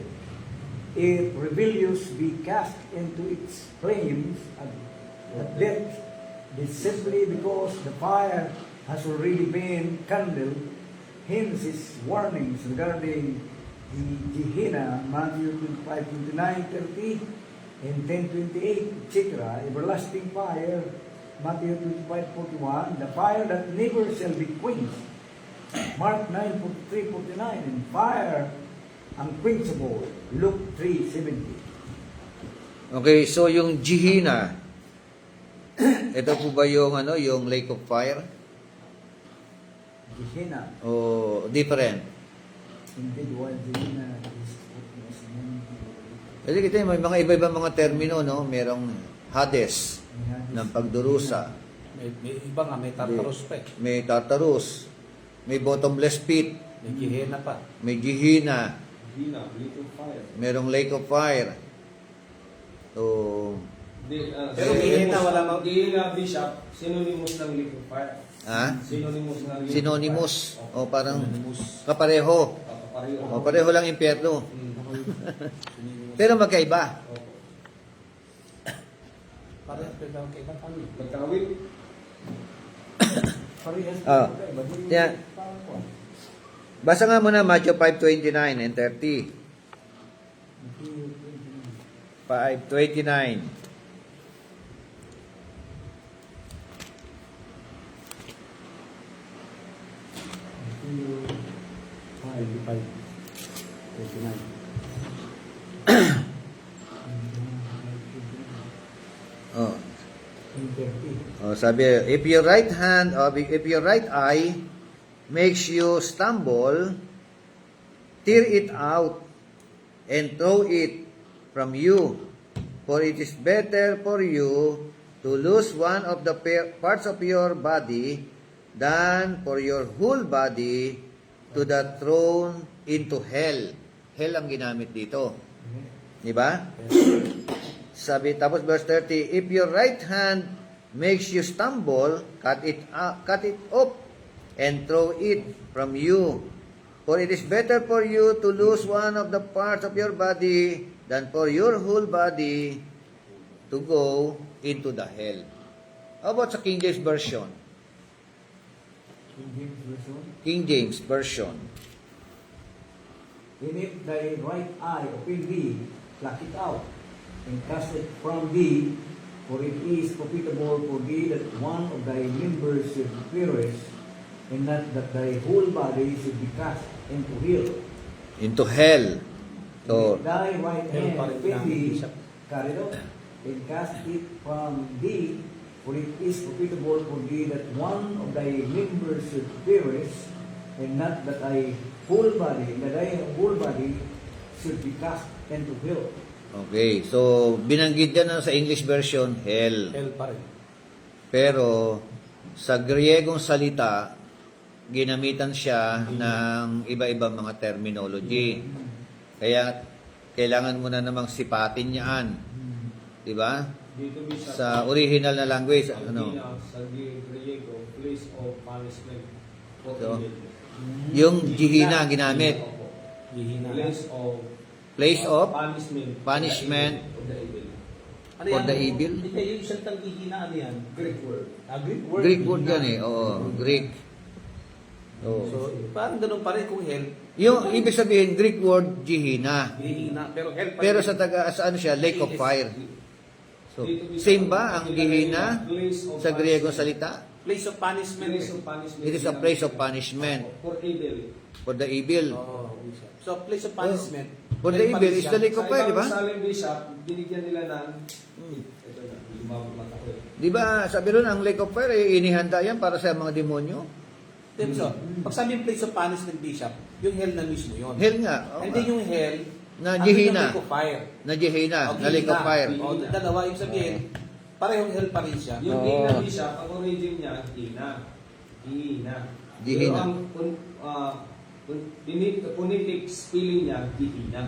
if rebellious, be cast into its flames at death. This simply because the fire has already been kindled. Hence his warnings regarding the Gehenna, Matthew 25, 29, 30, and 10, 28, etc. Everlasting fire, Matthew 25, 41, the fire that never shall be quenched. Mark 9, 43, 49, and fire unquenchable, Luke 3, 70. Okay, so yung Gehenna, ito po ba yung yung lake of fire? Gehenna, O different? indeed, while Gehenna is Kasi kita may mga iba-ibang mga termino, no? Merong Hades ng pagdurusa. May iba nga, may Tartarus pa eh. May Tartarus. May bottomless pit. May Gehenna pa. May Gehenna. Gina, lake of fire. Merong lake of fire. So, Pero Gehenna, wala Gehenna, Bishop, synonymous ng lake of fire. Synonymous ng lake of synonymous. fire. O parang kapareho. Pareho. O pareho lang impyerno. Pero magkaiba. Parehas pa daw kay kami. Magkawit. Parehas Ah. Yeah. Basa nga muna Matthew 5:29 and 30. 5:29. Oh. Oh, sabi, if your right eye makes you stumble, tear it out, and throw it from you. For it is better for you to lose one of the parts of your body than for your whole body to the thrown into hell. Hell ang ginamit dito. Di ba? Sabi, tapos verse 30, if your right hand makes you stumble, cut it off and throw it from you. For it is better for you to lose one of the parts of your body than for your whole body to go into the hell. How about sa King James Version? King James Version. King James Version. And if thy right eye offend thee, pluck it out, and cast it from thee, for it is profitable for thee that one of thy members should perish, and not that thy whole body should be cast into hell. Into hell. So, If thy right hand Hell pa rin offend namin, thee, Bishop. cut it off, and cast it from thee, for it is profitable for thee that one of thy members should perish, and not that thy whole body should be cast into hell. okay. So, binanggit yan sa English version, hell. Hell pa rin. Pero, sa Griegong salita, ginamitan siya ng iba-ibang mga terminology. Kaya, kailangan mo na namang sipatin yan. Di ba? Dito Bishop, Sa original na language, ang ano? hina sa Griego, place of punishment for So, evil. Yung jihina ginamit. Opo. Hihina. Place of punishment punishment of the evil. Ano for yan? the evil. Hindi, yung salitang hihina, ano yan? Greek word. Greek word. Greek word yan eh. Oo, Greek. Oo. So, parang ganun pa rin kung hell. Yung ibig sabihin, Greek word, jihina. Hihina. Pero hell pa rin. Pero sa ano siya, lake of fire. So, same ba ang gihina sa Griegong salita? Place of punishment. Place of punishment. It is a place of punishment For evil. for the evil. Oo. So, place of punishment. For the hell pa evil rin is siya. the lake of fire, di ba? Sa Salem Bishop, binigyan nila ng ito na, lumabot mata ko eh. Di ba, sabi ron, ang lake of fire, inihanda yan para sa mga demonyo. So, pag sabi yung place of punishment, Bishop, yung hell na mismo yun. Hell nga. Oo Hindi nga. yung hell, Na ang jihina. lake of fire. Na jihina, O, na lake of hihina. fire. O, dalawa, yung sabihin, parehong hell pa rin siya. Yung Oo. hina Bishop, ang origin niya, hina. Hina. Gihina. Pero ang phonetic spelling niya, gihina.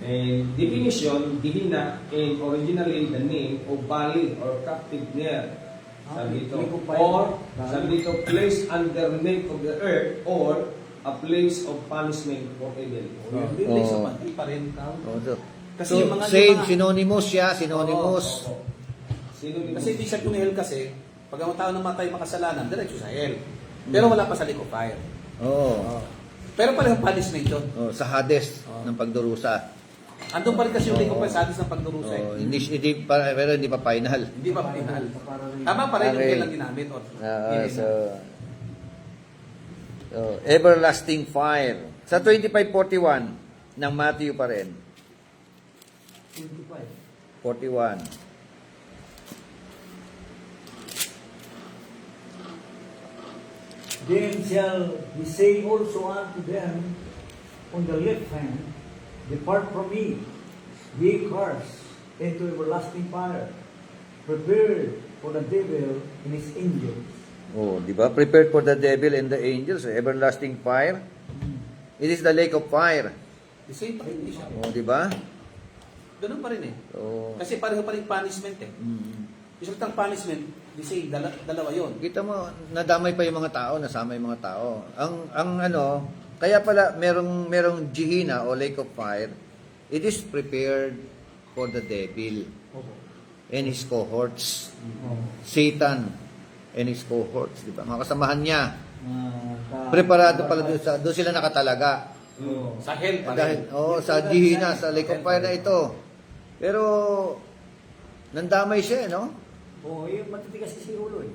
And definition, gihina, and originally the name of valley or captive near. Sabi dito, Lake of fire. or sabi dito, place underneath of the earth or a place of punishment for evil. Yung Oo. place of punishment pa rin. Oh, so, Kasi so yung mga- same, yung mga- synonymous siya, synonymous. Opo. Sino Kasi Bishop, yung hell kasi, pag ang tao namatay makasalanan, diretso sa hell. Pero wala pa sa lake of fire. Oo. Pero parehong punishment yun. Oh, sa Hades Oo. ng pagdurusa. Andun pa rin kasi yung lake of fire sa atin ng pagdurusa. Oh, pero hindi pa final. Hindi pa final. Para rin. Tama pa rin yung Okay. hell ang ginamit. Or, So, everlasting fire. Sa 25:41 ng Matthew pa rin. 25. 41. Then shall he say also unto them on the left hand, Depart from me, ye cursed, into everlasting fire, prepared for the devil and his angels. Oh, di ba? Prepared for the devil and the angels, everlasting fire. It is the lake of fire. the same pa rin Bishop. Oh, di ba? Ganun pa rin eh. Oh. Kasi pareho pa rin punishment eh. Yung salitang punishment, the same, dalawa yun. Kita mo, nadamay pa yung mga tao, nasama yung mga tao. Ang ano, kaya pala merong jihina o lake of fire, it is prepared for the devil and his cohorts. Satan and his cohorts, di ba? Mga kasamahan niya. Preparado pala doon sila nakatalaga. Sa hell pa Dahil, rin. sa jihina, sa lake of fire na ito. Pero, nandamay siya, no? Oh, yung matitigas kasi ulo eh.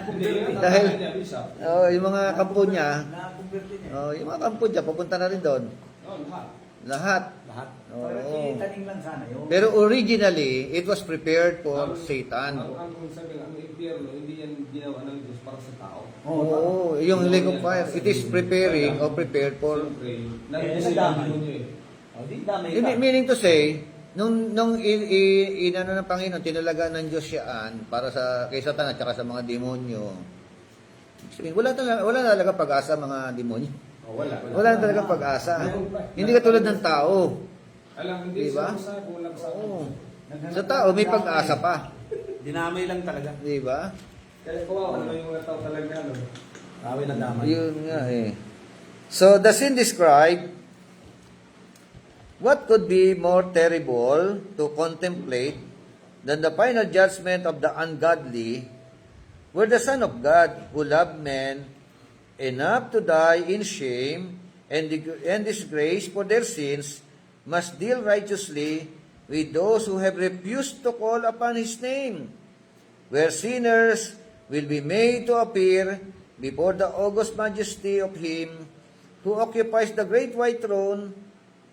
Hindi, Dahil- tatanggalin niya, Bishop. Yung mga kampo niya, Na-convert niya. yung mga kampo niya, papunta na rin doon. Oh, lahat. Lahat. Lahat. Oo. Taning lang sana yun. Pero originally, it was prepared for Satan. Ang kung sabi ang impyerno, hindi yan ginawa ng Diyos para sa tao. Oo, yung lake of fire, it is preparing or prepared for... Siyempre, Eh, nandun sila nadamay. demonyo eh. Di damay Hindi, ka. meaning to say, nung inano ng Panginoon, tinalaga ng Diyos siyaan para sa kay Satan at saka sa mga demonyo. Sabihin, wala talaga pag-asa mga demonyo. Wala. Wala talaga pag-asa. Hindi katulad ng tao. Alam, hindi Diba? sila sa kulang sa Oo. Sa tao, may pag-asa pa. Dinamay lang talaga. Di ba? Kaya kawawa naman yung mga tao talaga, no? Away na damay. Yun nga eh. So, the sin described, what could be more terrible to contemplate than the final judgment of the ungodly, where the Son of God, who loved men enough to die in shame and disgrace for their sins, must deal righteously with those who have refused to call upon His name, where sinners will be made to appear before the august majesty of Him who occupies the great white throne,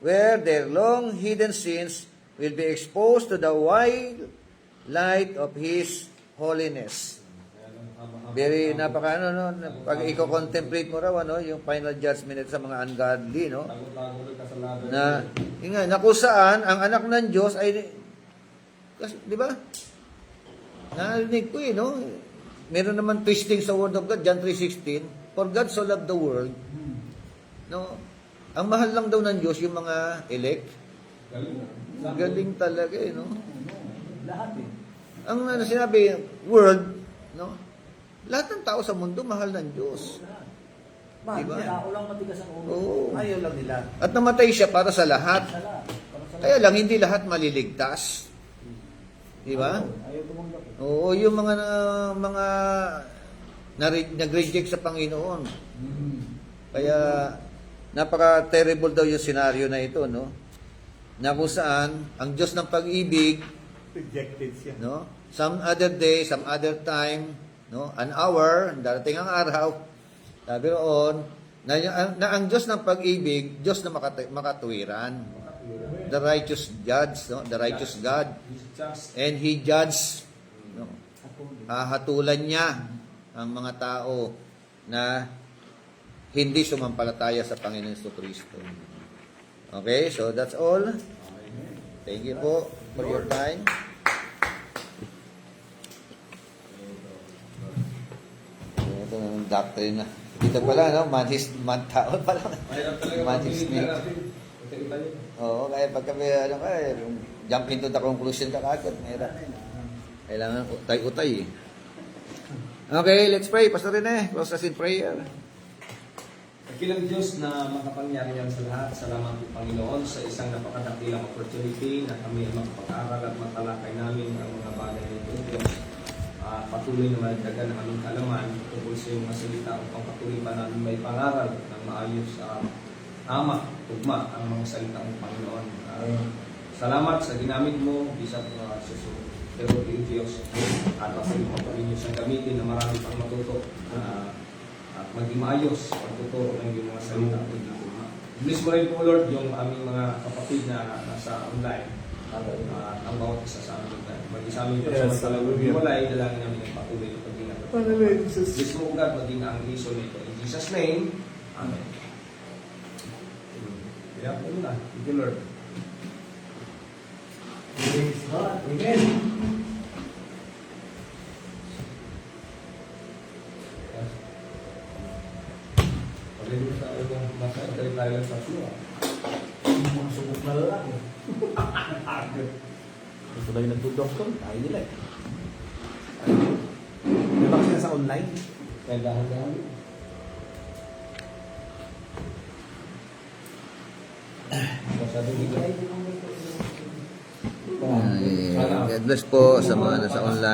where their long hidden sins will be exposed to the wide light of His holiness. Very napaka pag i-contemplate mo raw yung final judgment sa mga ungodly, no? Tago-tago rin kasalanan. Na yun nga, na kung saan ang anak ng Diyos ay kasi, di ba? Narinig ko no? Meron naman twisting sa word of God, John 3:16, for God so loved the world. No? Ang mahal lang daw ng Diyos yung mga elect. Galing talaga no? Lahat eh. Ang sinabi, world, no? Lahat ng tao sa mundo mahal ng Diyos. Mahal Diba? niya. Tao lang matigas ang ulo. Oo. Ayaw lang nila. At namatay siya para sa lahat. Sa lahat. Para sa lahat. Kaya lang hindi lahat maliligtas. Di ba? Ayaw tumanggap. Oo, yung mga nag-reject sa Panginoon. Kaya napaka-terrible daw yung senaryo na ito, no? Na kung saan ang Diyos ng pag-ibig, Rejected siya. no? Some other day, some other time, no? An hour, darating ang araw. Sabi roon, na ang Diyos ng pag-ibig, Diyos na makatuwiran. The righteous judge, no? The righteous God. Just And He judged, no? Hahatulan niya ang mga tao na hindi sumampalataya sa Panginoon Kristo. Okay, so that's all. Thank you po for your time. Ito ang doctrine na. Dito pala, no? Man-tao pala. mahirap talaga Magic pag-ibig snake. natin. Kita tayo. Oo, kaya pagka may jump into the conclusion ka kagad, mahirap. Kailangan utay-utay eh. Okay, let's pray. Pastor Rene, close us in prayer. Dakilang Diyos na makapangyarihan sa lahat, salamat po Panginoon sa isang napakadakilang opportunity na kami ay makapag-aral at matalakay namin ang mga bagay nito. Diyos, patuloy na malagdagan ang aming kaalaman tungkol sa iyong mga salita upang patuloy pa namin may pangaral ng maayos tama, tugma ang mga salita ng Panginoon. Salamat sa ginamit mo, Bishop Susunod. Pero Diyos, at patuloy mo pa rin siyang gamitin na marami pang matuto at maging maayos pagtuturo ng iyong mga salita at tugma. Bless mo rin po Lord yung aming mga kapatid na nasa online at ang bawat isa sa amin. Mag-isa amin Diyos, Yes, hallelujah. walay, dalangin namin ang patuloy na pag-ingat. Hallelujah, Jesus. Bless mo God, maging ang iso nito. In Jesus' name, Amen. Yeah, yun na. Thank you, Lord. Praise God. Amen. Pag-ibig tayo ng masaya, tayo lang sa suwa. Mga subok na lalaki. Gusto na yung nagdo-doctor, tayo nila eh. May ba kasi nasa online? Kaya dahan-dahan. Masyado bigay. God bless po sa mga nasa online.